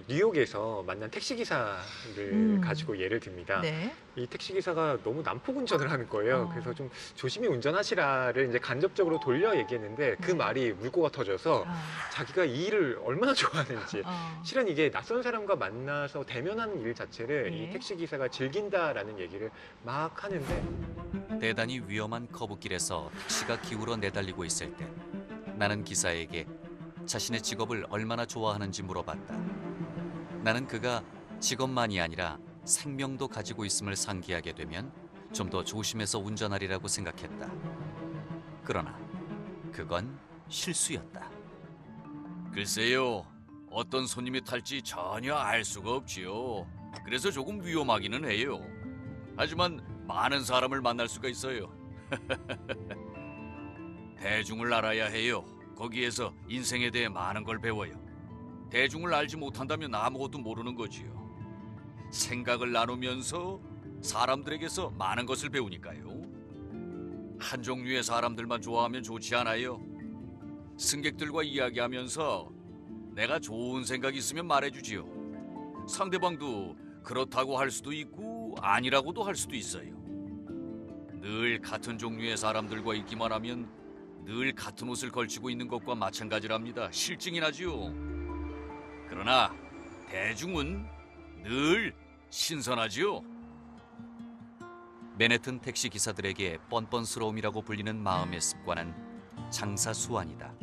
뉴욕에서 만난 택시기사를 가지고 예를 듭니다. 네. 이 택시기사가 너무 난폭 운전을 하는 거예요. 그래서 좀 조심히 운전하시라를 이제 간접적으로 돌려 얘기했는데 그 네. 말이 물꼬가 터져서 자기가 이 일을 얼마나 좋아하는지 실은 이게 낯선 사람과 만나서 대면하는 일 자체를 네. 이 택시기사가 즐긴다라는 얘기를 막 하는데 대단히 위험한 커브길에서 택시가 기울어 내달리고 있을 때 나는 기사에게 자신의 직업을 얼마나 좋아하는지 물어봤다. 나는 그가 직업만이 아니라 생명도 가지고 있음을 상기하게 되면 좀 더 조심해서 운전하리라고 생각했다. 그러나 그건 실수였다. 글쎄요, 어떤 손님이 탈지 전혀 알 수가 없지요. 그래서 조금 위험하기는 해요. 하지만 많은 사람을 만날 수가 있어요. 대중을 알아야 해요. 거기에서 인생에 대해 많은 걸 배워요. 대중을 알지 못한다면 아무것도 모르는 거지요. 생각을 나누면서 사람들에게서 많은 것을 배우니까요. 한 종류의 사람들만 좋아하면 좋지 않아요. 승객들과 이야기하면서 내가 좋은 생각이 있으면 말해주지요. 상대방도 그렇다고 할 수도 있고 아니라고도 할 수도 있어요. 늘 같은 종류의 사람들과 있기만 하면 늘 같은 옷을 걸치고 있는 것과 마찬가지랍니다. 실증이 나지요. 그러나 대중은 늘 신선하지요. 맨해튼 택시 기사들에게 뻔뻔스러움이라고 불리는 마음의 습관은 장사 수완이다.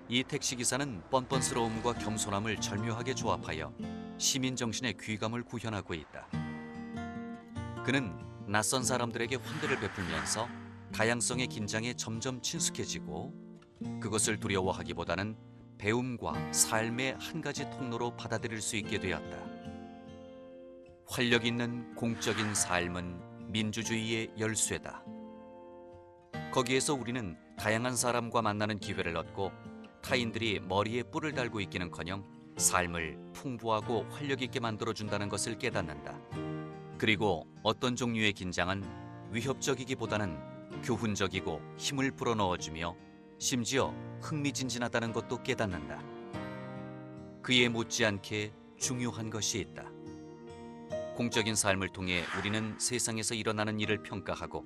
이 택시 기사는 뻔뻔스러움과 겸손함을 절묘하게 조합하여 시민 정신의 귀감을 구현하고 있다. 그는 낯선 사람들에게 환대를 베풀면서 다양성의 긴장에 점점 친숙해지고 그것을 두려워하기보다는 배움과 삶의 한 가지 통로로 받아들일 수 있게 되었다. 활력 있는 공적인 삶은 민주주의의 열쇠다. 거기에서 우리는 다양한 사람과 만나는 기회를 얻고 타인들이 머리에 뿔을 달고 있기는커녕 삶을 풍부하고 활력 있게 만들어준다는 것을 깨닫는다. 그리고 어떤 종류의 긴장은 위협적이기보다는 교훈적이고 힘을 불어넣어주며 심지어 흥미진진하다는 것도 깨닫는다. 그에 못지않게 중요한 것이 있다. 공적인 삶을 통해 우리는 세상에서 일어나는 일을 평가하고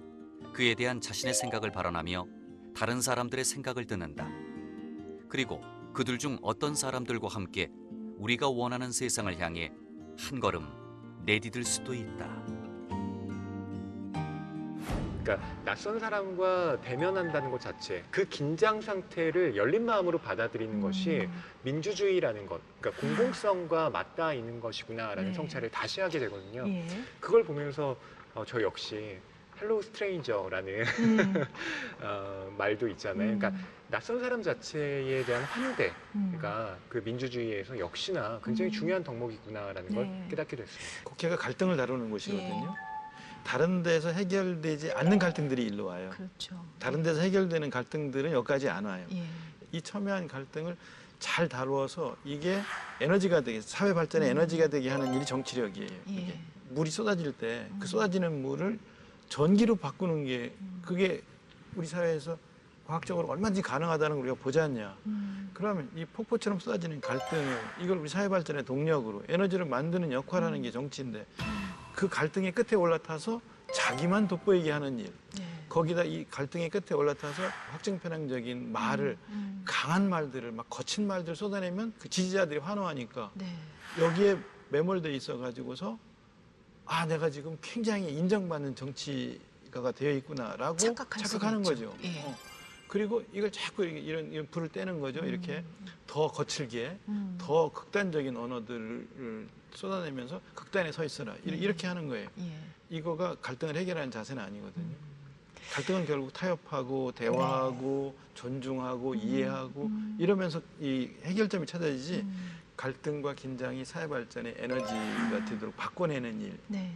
그에 대한 자신의 생각을 발언하며 다른 사람들의 생각을 듣는다. 그리고 그들 중 어떤 사람들과 함께 우리가 원하는 세상을 향해 한 걸음 내디딜 수도 있다. 그러니까 그러니까 낯선 사람과 대면한다는 것 자체, 그 긴장 상태를 열린 마음으로 받아들이는 것이 민주주의라는 것, 그러니까 공공성과 맞닿아 있는 것이구나라는 네. 성찰을 다시 하게 되거든요. 예. 그걸 보면서 저 역시 헬로우 스트레인저라는 말도 있잖아요. 그러니까 낯선 사람 자체에 대한 환대가 그 민주주의에서 역시나 굉장히 중요한 덕목이구나라는 걸 네. 깨닫게 됐습니다. 국회가 갈등을 다루는 곳이거든요. 예. 다른 데서 해결되지 않는 갈등들이 일로 와요. 그렇죠. 다른 데서 해결되는 갈등들은 여기까지 안 와요. 예. 이 첨예한 갈등을 잘 다루어서 이게 에너지가 되게, 사회 발전의 에너지가 되게 하는 일이 정치력이에요. 예. 이게. 물이 쏟아질 때 그 쏟아지는 물을 전기로 바꾸는 게, 그게 우리 사회에서 과학적으로 얼마든지 가능하다는 걸 우리가 보지 않냐. 그러면 이 폭포처럼 쏟아지는 갈등을, 이걸 우리 사회 발전의 동력으로 에너지를 만드는 역할을 하는 게 정치인데, 그 갈등의 끝에 올라타서 자기만 돋보이게 하는 일, 네. 거기다 이 갈등의 끝에 올라타서 확증편향적인 말을, 강한 말들을, 막 거친 말들을 쏟아내면 그 지지자들이 환호하니까 네. 여기에 매몰돼 있어가지고서 아, 내가 지금 굉장히 인정받는 정치가가 되어 있구나라고 착각하는 거죠. 예. 그리고 이걸 자꾸 이런 불을 떼는 거죠. 이렇게 더 거칠게, 더 극단적인 언어들을 쏟아내면서 극단에 서 있어라. 이렇게 하는 거예요. 예. 이거가 갈등을 해결하는 자세는 아니거든요. 갈등은 결국 타협하고 대화하고 존중하고 이해하고 이러면서 이 해결점이 찾아지지, 갈등과 긴장이 사회 발전의 에너지가 되도록 바꿔내는 일. 네.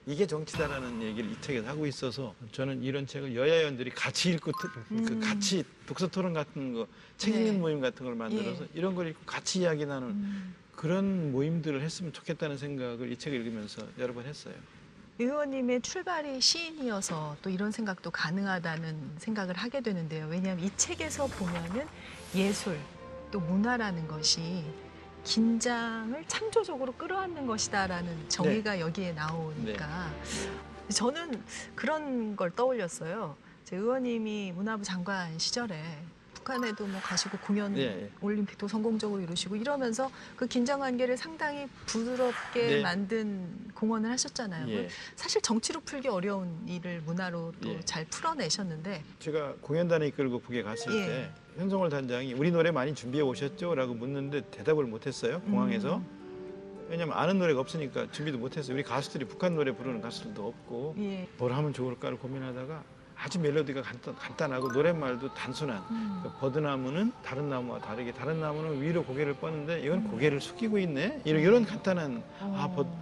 이게 정치다라는 얘기를 이 책에서 하고 있어서 저는 이런 책을 여야 의원들이 같이 읽고 그 같이 독서 토론 같은 거, 책 읽는 네. 모임 같은 걸 만들어서 이런 걸 읽고 같이 이야기 나누는 그런 모임들을 했으면 좋겠다는 생각을 이 책을 읽으면서 여러 번 했어요. 의원님의 출발이 시인이어서 또 이런 생각도 가능하다는 생각을 하게 되는데요. 왜냐하면 이 책에서 보면은 예술 또 문화라는 것이 긴장을 창조적으로 끌어안는 것이다라는 정의가 여기에 나오니까 저는 그런 걸 떠올렸어요. 제 의원님이 문화부 장관 시절에 북한에도 뭐 가시고 공연 올림픽도 성공적으로 이루시고 이러면서 그 긴장 관계를 상당히 부드럽게 만든 공헌을 하셨잖아요. 사실 정치로 풀기 어려운 일을 문화로 또 잘 풀어내셨는데, 제가 공연단에 이끌고 북에 갔을 때 현성월 단장이 우리 노래 많이 준비해 오셨죠? 라고 묻는데 대답을 못했어요, 공항에서. 왜냐면 아는 노래가 없으니까 준비도 못했어요. 우리 가수들이 북한 노래 부르는 가수들도 없고 뭘 하면 좋을까를 고민하다가 아주 멜로디가 간단하고 노랫말도 단순한, 그러니까 버드나무는 다른 나무와 다르게 다른 나무는 위로 고개를 뻗는데 이건 고개를 숙이고 있네, 이런 간단한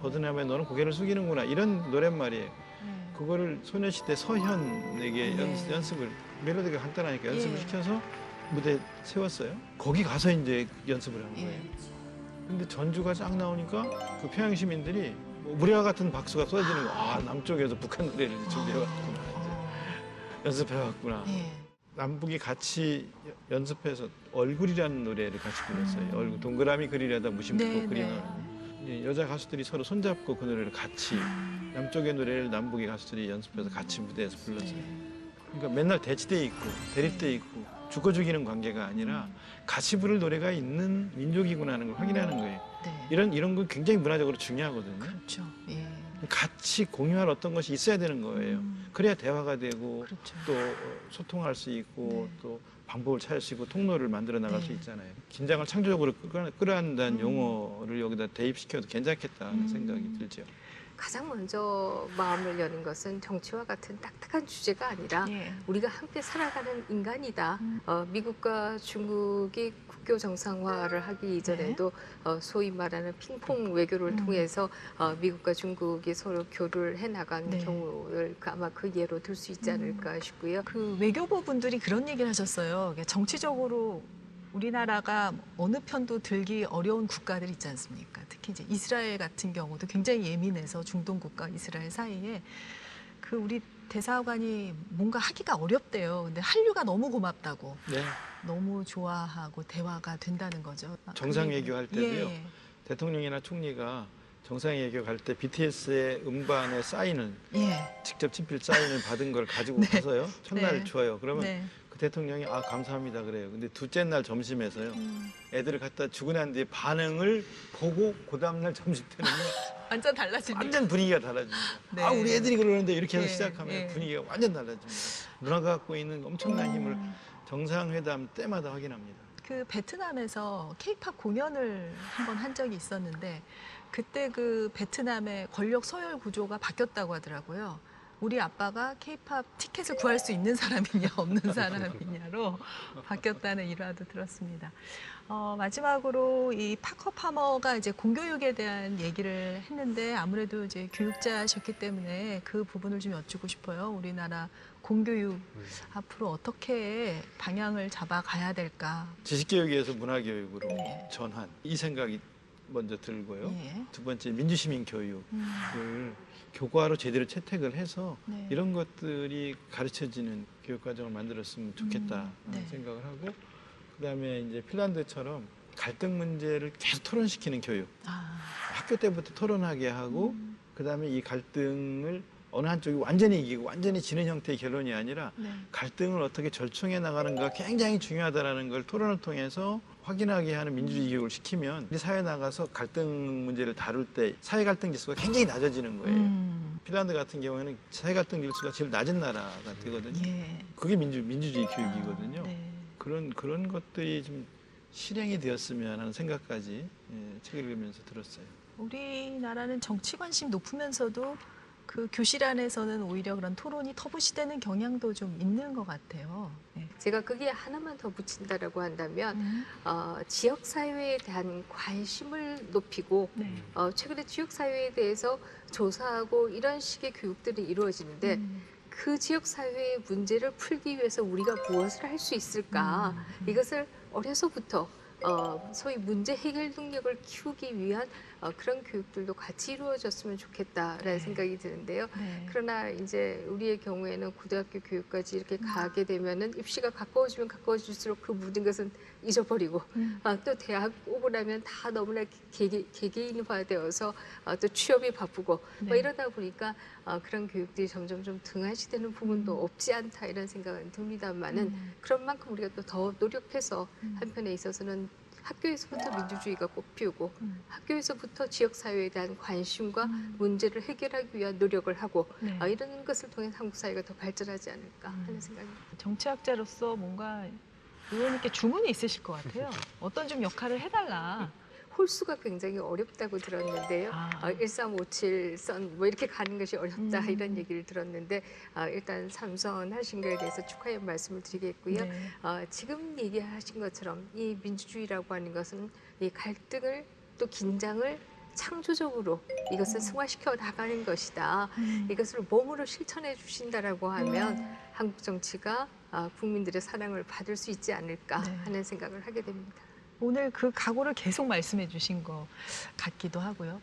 버드나무에 너는 고개를 숙이는구나, 이런 노랫말이에요. 그거를 소녀시대 서현에게 연습을, 멜로디가 간단하니까 연습을 시켜서 무대에 세웠어요. 거기 가서 이제 연습을 한 거예요. 근데 전주가 쫙 나오니까 그 평양 시민들이 뭐 무례와 같은 박수가 쏟아지는 거예요. 아, 남쪽에서 북한 노래를 준비해왔구나, 연습해왔구나. 남북이 같이 연습해서 얼굴이라는 노래를 같이 불렀어요. 얼굴, 동그라미 그리려다 무심코 그리는. 여자 가수들이 서로 손잡고 그 노래를 같이, 남쪽의 노래를 남북의 가수들이 연습해서 같이 무대에서 불렀어요. 그러니까 맨날 대치돼 있고 대립돼 있고 죽어 죽이는 관계가 아니라 같이 부를 노래가 있는 민족이구나 하는 걸 확인하는 거예요. 이런 건 굉장히 문화적으로 중요하거든요. 그렇죠. 같이 공유할 어떤 것이 있어야 되는 거예요. 그래야 대화가 되고 또 소통할 수 있고 또 방법을 찾을 수 있고 통로를 만들어 나갈 수 있잖아요. 긴장을 창조적으로 끌어안다는 용어를 여기다 대입시켜도 괜찮겠다는 생각이 들죠. 가장 먼저 마음을 여는 것은 정치와 같은 딱딱한 주제가 아니라 우리가 함께 살아가는 인간이다. 미국과 중국이 국교 정상화를 하기 이전에도 소위 말하는 핑퐁 외교를 통해서 미국과 중국이 서로 교류를 해나간 경우를 아마 그 예로 들 수 있지 않을까 싶고요. 그 외교부 분들이 그런 얘기를 하셨어요. 정치적으로 우리나라가 어느 편도 들기 어려운 국가들 있지 않습니까? 특히 이제 이스라엘 같은 경우도 굉장히 예민해서 중동 국가 이스라엘 사이에 그 우리 대사관이 뭔가 하기가 어렵대요. 근데 한류가 너무 고맙다고, 너무 좋아하고 대화가 된다는 거죠. 정상 외교할 때도요. 대통령이나 총리가 정상 외교 갈 때 BTS의 음반의 사인을 직접 친필 사인을 받은 걸 가지고 가서요. 첫날 줘요. 그러면 그 대통령이 감사합니다 그래요. 근데 둘째 날 점심에서요. 애들을 갖다 주고 난 뒤에 반응을 보고 그 다음날 점심 때는 완전 달라지니까. 완전 분위기가 달라집니다. 네. 우리 애들이 그러는데 이렇게 해서 예, 시작하면 예. 분위기가 완전 달라집니다. 문화가 갖고 있는 엄청난 힘을 정상회담 때마다 확인합니다. 그 베트남에서 케이팝 공연을 한번 한 적이 있었는데 그때 그 베트남의 권력 서열 구조가 바뀌었다고 하더라고요. 우리 아빠가 케이팝 티켓을 구할 수 있는 사람이냐 없는 사람이냐로 바뀌었다는 일화도 들었습니다. 마지막으로 이 파커 파머가 이제 공교육에 대한 얘기를 했는데 아무래도 이제 교육자셨기 때문에 그 부분을 좀 여쭙고 싶어요. 우리나라 공교육 앞으로 어떻게 방향을 잡아가야 될까? 지식교육에서 문화교육으로 네. 전환 이 생각이 먼저 들고요. 예. 두 번째 민주시민 교육을 교과로 제대로 채택을 해서 네. 이런 것들이 가르쳐지는 교육과정을 만들었으면 좋겠다는 네. 생각을 하고 그다음에 이제 핀란드처럼 갈등 문제를 계속 토론시키는 교육. 학교 때부터 토론하게 하고 그다음에 이 갈등을 어느 한쪽이 완전히 이기고 완전히 지는 형태의 결론이 아니라 네. 갈등을 어떻게 절충해 나가는가 굉장히 중요하다는 걸 토론을 통해서 확인하게 하는 민주주의 교육을 시키면 우리 사회에 나가서 갈등 문제를 다룰 때 사회 갈등 지수가 굉장히 낮아지는 거예요. 핀란드 같은 경우에는 사회 갈등 지수가 제일 낮은 나라가 되거든요. 예. 그게 민주주의 교육이거든요. 네. 그런 것들이 좀 실행이 되었으면 하는 생각까지 책을 읽으면서 들었어요. 우리나라는 정치 관심 높으면서도 그 교실 안에서는 오히려 그런 토론이 터부시되는 경향도 좀 있는 것 같아요. 네. 제가 거기에 하나만 더 붙인다라고 한다면 지역 사회에 대한 관심을 높이고 네. 최근에 지역 사회에 대해서 조사하고 이런 식의 교육들이 이루어지는데 그 지역 사회의 문제를 풀기 위해서 우리가 무엇을 할 수 있을까? 이것을 어려서부터 소위 문제 해결 능력을 키우기 위한 그런 교육들도 같이 이루어졌으면 좋겠다라는 생각이 드는데요. 네. 그러나 이제 우리의 경우에는 고등학교 교육까지 이렇게 가게 되면은 입시가 가까워지면 가까워질수록 그 모든 것은 잊어버리고 또 대학 오고 나면 다 너무나 개개인화되어서 또 취업이 바쁘고 네. 이러다 보니까 그런 교육들이 점점 좀 등한시되는 부분도 없지 않다 이런 생각은 듭니다만은 그런 만큼 우리가 또 더 노력해서 한편에 있어서는 학교에서부터 민주주의가 꽃피우고 학교에서부터 지역사회에 대한 관심과 문제를 해결하기 위한 노력을 하고 네. 이런 것을 통해 한국 사회가 더 발전하지 않을까 하는 생각입니다. 정치학자로서 뭔가 의원님께 주문이 있으실 것 같아요. 어떤 좀 역할을 해달라. 홀수가 굉장히 어렵다고 들었는데요. 1357 선 뭐 이렇게 가는 것이 어렵다 이런 얘기를 들었는데 일단 삼선하신 거에 대해서 축하의 말씀을 드리겠고요. 네. 지금 얘기하신 것처럼 이 민주주의라고 하는 것은 이 갈등을 또 긴장을 창조적으로 이것을 승화시켜 나가는 것이다. 이것을 몸으로 실천해 주신다라고 하면 한국 정치가 국민들의 사랑을 받을 수 있지 않을까 네. 하는 생각을 하게 됩니다. 오늘 그 각오를 계속 말씀해 주신 것 같기도 하고요.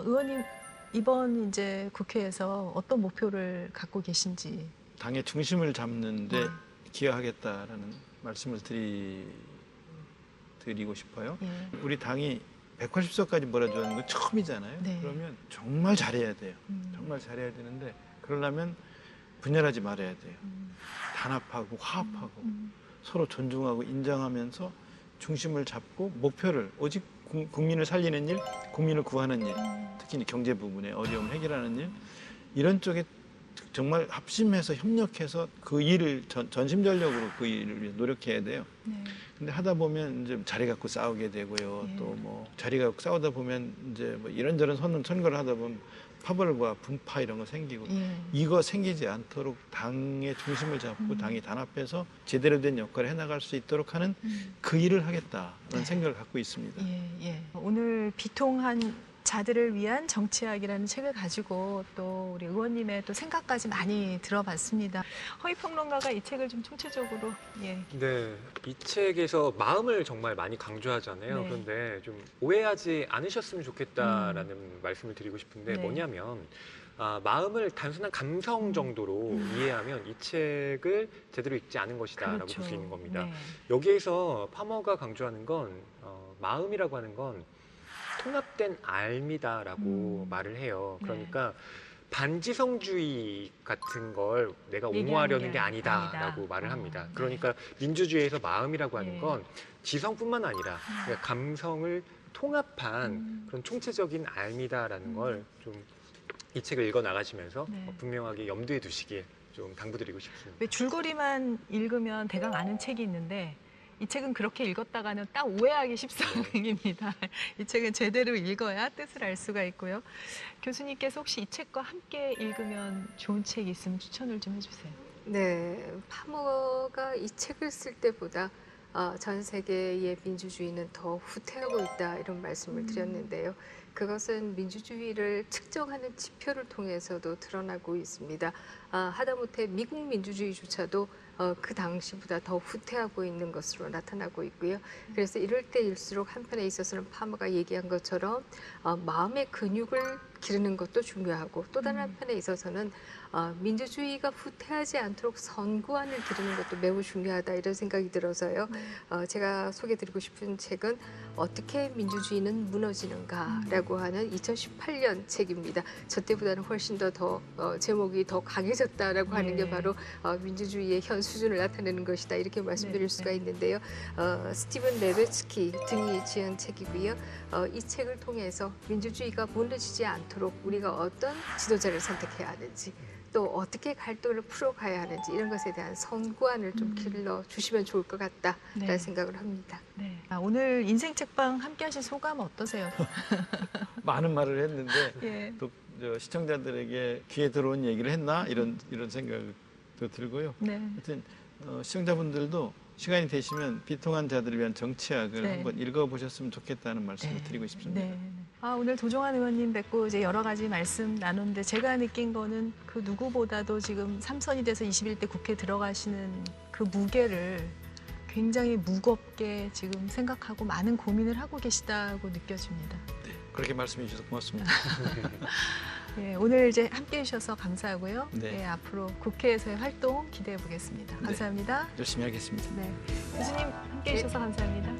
의원님 이번 이제 국회에서 어떤 목표를 갖고 계신지. 당의 중심을 잡는데 기여하겠다라는 말씀을 드리고 싶어요. 예. 우리 당이 180석까지 몰아주는 건 처음이잖아요. 네. 그러면 정말 잘해야 돼요. 정말 잘해야 되는데 그러려면 분열하지 말아야 돼요. 단합하고 화합하고 서로 존중하고 인정하면서 중심을 잡고 목표를 오직 국민을 살리는 일, 국민을 구하는 일, 특히 경제 부분의 어려움 해결하는 일 이런 쪽에 정말 합심해서 협력해서 그 일을 전심전력으로 그 일을 위해 노력해야 돼요. 근데 하다 보면 이제 자리 갖고 싸우게 되고요. 또 뭐 자리 갖고 싸우다 보면 이제 뭐 이런저런 선거를 하다 보면 파벌과 분파 이런 거 생기고 이거 생기지 않도록 당의 중심을 잡고 당이 단합해서 제대로 된 역할을 해나갈 수 있도록 하는 그 일을 하겠다는 생각을 갖고 있습니다. 오늘 비통한 자들을 위한 정치학이라는 책을 가지고 또 우리 의원님의 또 생각까지 많이 들어봤습니다. 허위평론가가 이 책을 좀 총체적으로 네, 이 책에서 마음을 정말 많이 강조하잖아요. 네. 그런데 좀 오해하지 않으셨으면 좋겠다라는 말씀을 드리고 싶은데 네. 뭐냐면 마음을 단순한 감성 정도로 이해하면 이 책을 제대로 읽지 않은 것이다라고 그렇죠. 볼 수 있는 겁니다. 네. 여기에서 파머가 강조하는 건 마음이라고 하는 건 통합된 알미다라고 말을 해요. 그러니까 반지성주의 같은 걸 내가 얘기하는 옹호하려는 게 게 아니다라고 아니다. 말을 합니다. 네. 그러니까 민주주의에서 마음이라고 하는 예. 건 지성뿐만 아니라 그러니까 감성을 통합한 그런 총체적인 알미다라는 걸 좀 이 책을 읽어 나가시면서 네. 분명하게 염두에 두시길 좀 당부드리고 싶습니다. 왜 줄거리만 읽으면 대강 아는 책이 있는데 이 책은 그렇게 읽었다가는 딱 오해하기 십상입니다. 이 책은 제대로 읽어야 뜻을 알 수가 있고요. 교수님께서 혹시 이 책과 함께 읽으면 좋은 책이 있으면 추천을 좀 해주세요. 네, 파머가 이 책을 쓸 때보다 전 세계의 민주주의는 더 후퇴하고 있다 이런 말씀을 드렸는데요. 그것은 민주주의를 측정하는 지표를 통해서도 드러나고 있습니다. 하다못해 미국 민주주의조차도 그 당시보다 더 후퇴하고 있는 것으로 나타나고 있고요. 그래서 이럴 때일수록 한편에 있어서는 파머가 얘기한 것처럼 마음의 근육을 기르는 것도 중요하고 또 다른 한편에 있어서는 민주주의가 후퇴하지 않도록 선구안을 기르는 것도 매우 중요하다 이런 생각이 들어서요. 제가 소개드리고 싶은 책은 어떻게 민주주의는 무너지는가라고 하는 2018년 책입니다. 저 때보다는 훨씬 더 제목이 더 강해졌다라고 하는 게 바로 민주주의의 현 수준을 나타내는 것이다 이렇게 말씀드릴 수가 있는데요. 스티븐 레베츠키 등이 지은 책이고요. 이 책을 통해서 민주주의가 무너지지 않도록 우리가 어떤 지도자를 선택해야 하는지 또 어떻게 갈등을 풀어가야 하는지 이런 것에 대한 선구안을 좀 길러주시면 좋을 것 같다라는 네. 생각을 합니다. 네. 오늘 인생 책방 함께 하신 소감 어떠세요? 많은 말을 했는데 예. 또 시청자들에게 귀에 들어온 얘기를 했나 이런 생각도 들고요. 네. 하여튼 시청자분들도 시간이 되시면 비통한 자들을 위한 정치학을 네. 한번 읽어보셨으면 좋겠다는 말씀을 드리고 싶습니다. 네. 오늘 조종환 의원님 뵙고 이제 여러 가지 말씀 나눴는데 제가 느낀 거는 그 누구보다도 지금 3선이 돼서 21대 국회에 들어가시는 그 무게를 굉장히 무겁게 지금 생각하고 많은 고민을 하고 계시다고 느껴집니다. 네, 그렇게 말씀해 주셔서 고맙습니다. 네, 오늘 이제 함께해 주셔서 감사하고요. 네. 네, 앞으로 국회에서의 활동 기대해 보겠습니다. 감사합니다. 열심히 하겠습니다. 네, 교수님 함께해 주셔서 감사합니다.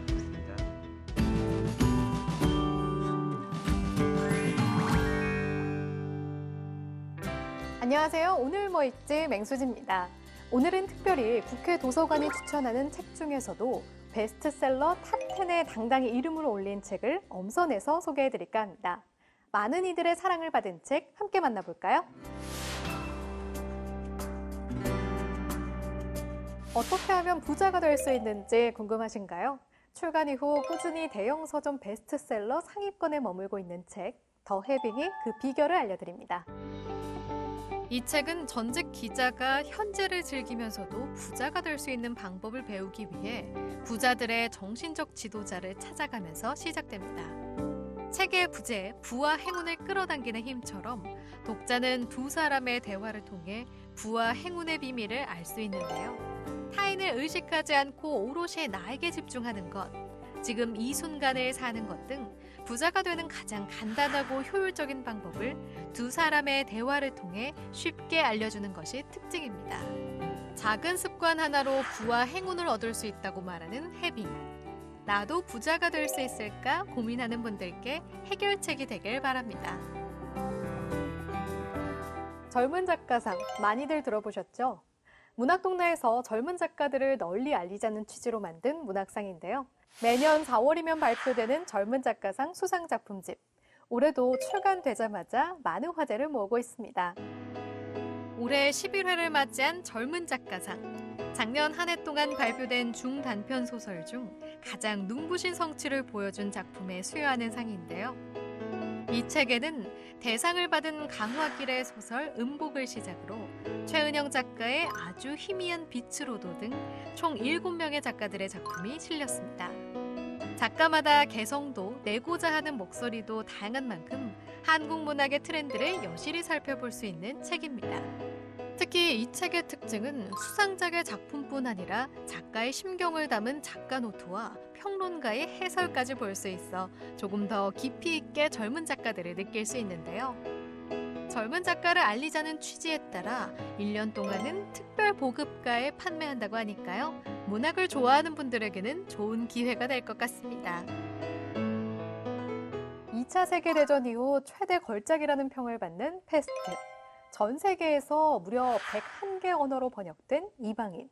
안녕하세요. 오늘 뭐 읽지 맹수지입니다. 오늘은 특별히 국회 도서관이 추천하는 책 중에서도 베스트셀러 탑10에 당당히 이름을 올린 책을 엄선해서 소개해드릴까 합니다. 많은 이들의 사랑을 받은 책 함께 만나볼까요? 어떻게 하면 부자가 될 수 있는지 궁금하신가요? 출간 이후 꾸준히 대형 서점 베스트셀러 상위권에 머물고 있는 책, 더 해빙이 그 비결을 알려드립니다. 이 책은 전직 기자가 현재를 즐기면서도 부자가 될 수 있는 방법을 배우기 위해 부자들의 정신적 지도자를 찾아가면서 시작됩니다. 책의 부제, 부와 행운을 끌어당기는 힘처럼 독자는 두 사람의 대화를 통해 부와 행운의 비밀을 알 수 있는데요. 타인을 의식하지 않고 오롯이 나에게 집중하는 것, 지금 이 순간을 사는 것 등 부자가 되는 가장 간단하고 효율적인 방법을 두 사람의 대화를 통해 쉽게 알려주는 것이 특징입니다. 작은 습관 하나로 부와 행운을 얻을 수 있다고 말하는 해빙. 나도 부자가 될 수 있을까 고민하는 분들께 해결책이 되길 바랍니다. 젊은 작가상 많이들 들어보셨죠? 문학동네에서 젊은 작가들을 널리 알리자는 취지로 만든 문학상인데요. 매년 4월이면 발표되는 젊은 작가상 수상작품집. 올해도 출간되자마자 많은 화제를 모으고 있습니다. 올해 11회를 맞이한 젊은 작가상. 작년 한 해 동안 발표된 중단편 소설 중 가장 눈부신 성취를 보여준 작품에 수여하는 상인데요. 이 책에는 대상을 받은 강화길의 소설 음복을 시작으로 최은영 작가의 아주 희미한 빛으로도 등 총 7명의 작가들의 작품이 실렸습니다. 작가마다 개성도 내고자 하는 목소리도 다양한 만큼 한국 문학의 트렌드를 여실히 살펴볼 수 있는 책입니다. 특히 이 책의 특징은 수상작의 작품뿐 아니라 작가의 심경을 담은 작가 노트와 평론가의 해설까지 볼 수 있어 조금 더 깊이 있게 젊은 작가들을 느낄 수 있는데요. 젊은 작가를 알리자는 취지에 따라 1년 동안은 특별 보급가에 판매한다고 하니까요. 문학을 좋아하는 분들에게는 좋은 기회가 될 것 같습니다. 2차 세계대전 이후 최대 걸작이라는 평을 받는 패스트. 전 세계에서 무려 101개 언어로 번역된 이방인.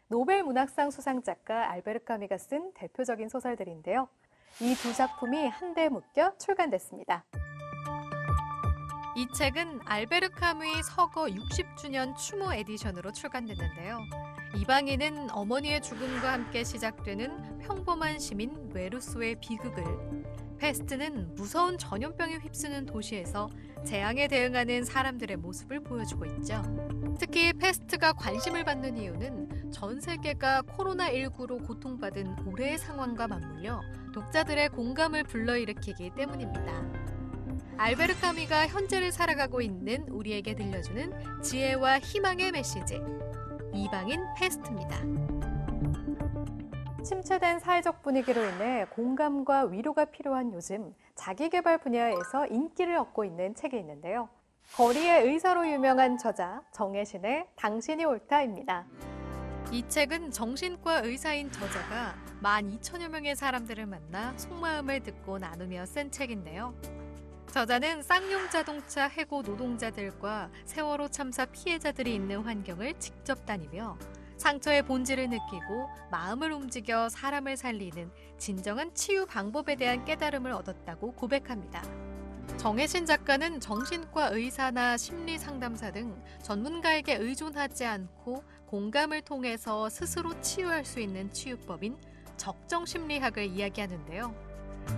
노벨 문학상 수상 작가 알베르 카미가 쓴 대표적인 소설들인데요. 이 두 작품이 한데 묶여 출간됐습니다. 이 책은 알베르 카뮤의 서거 60주년 추모 에디션으로 출간됐는데요. 이방인은 어머니의 죽음과 함께 시작되는 평범한 시민 외루소의 비극을, 페스트는 무서운 전염병에 휩쓰는 도시에서 재앙에 대응하는 사람들의 모습을 보여주고 있죠. 특히 페스트가 관심을 받는 이유는 전 세계가 코로나19로 고통받은 올해의 상황과 맞물려 독자들의 공감을 불러일으키기 때문입니다. 알베르 카미가 현재를 살아가고 있는 우리에게 들려주는 지혜와 희망의 메시지, 이방인 페스트입니다. 침체된 사회적 분위기로 인해 공감과 위로가 필요한 요즘, 자기개발 분야에서 인기를 얻고 있는 책이 있는데요. 거리의 의사로 유명한 저자 정혜신의 당신이 옳다입니다. 이 책은 정신과 의사인 저자가 12,000여 명의 사람들을 만나 속마음을 듣고 나누며 쓴 책인데요. 저자는 쌍용 자동차 해고 노동자들과 세월호 참사 피해자들이 있는 환경을 직접 다니며 상처의 본질을 느끼고 마음을 움직여 사람을 살리는 진정한 치유 방법에 대한 깨달음을 얻었다고 고백합니다. 정혜신 작가는 정신과 의사나 심리 상담사 등 전문가에게 의존하지 않고 공감을 통해서 스스로 치유할 수 있는 치유법인 적정 심리학을 이야기하는데요.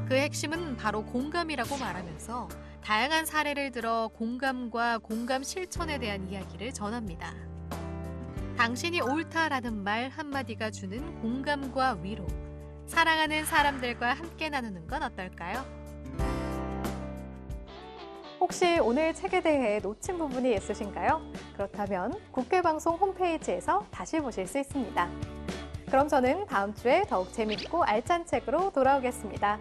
그 핵심은 바로 공감이라고 말하면서 다양한 사례를 들어 공감과 공감 실천에 대한 이야기를 전합니다. 당신이 옳다라는 말 한마디가 주는 공감과 위로, 사랑하는 사람들과 함께 나누는 건 어떨까요? 혹시 오늘 책에 대해 놓친 부분이 있으신가요? 그렇다면 국회방송 홈페이지에서 다시 보실 수 있습니다. 그럼 저는 다음 주에 더욱 재밌고 알찬 책으로 돌아오겠습니다.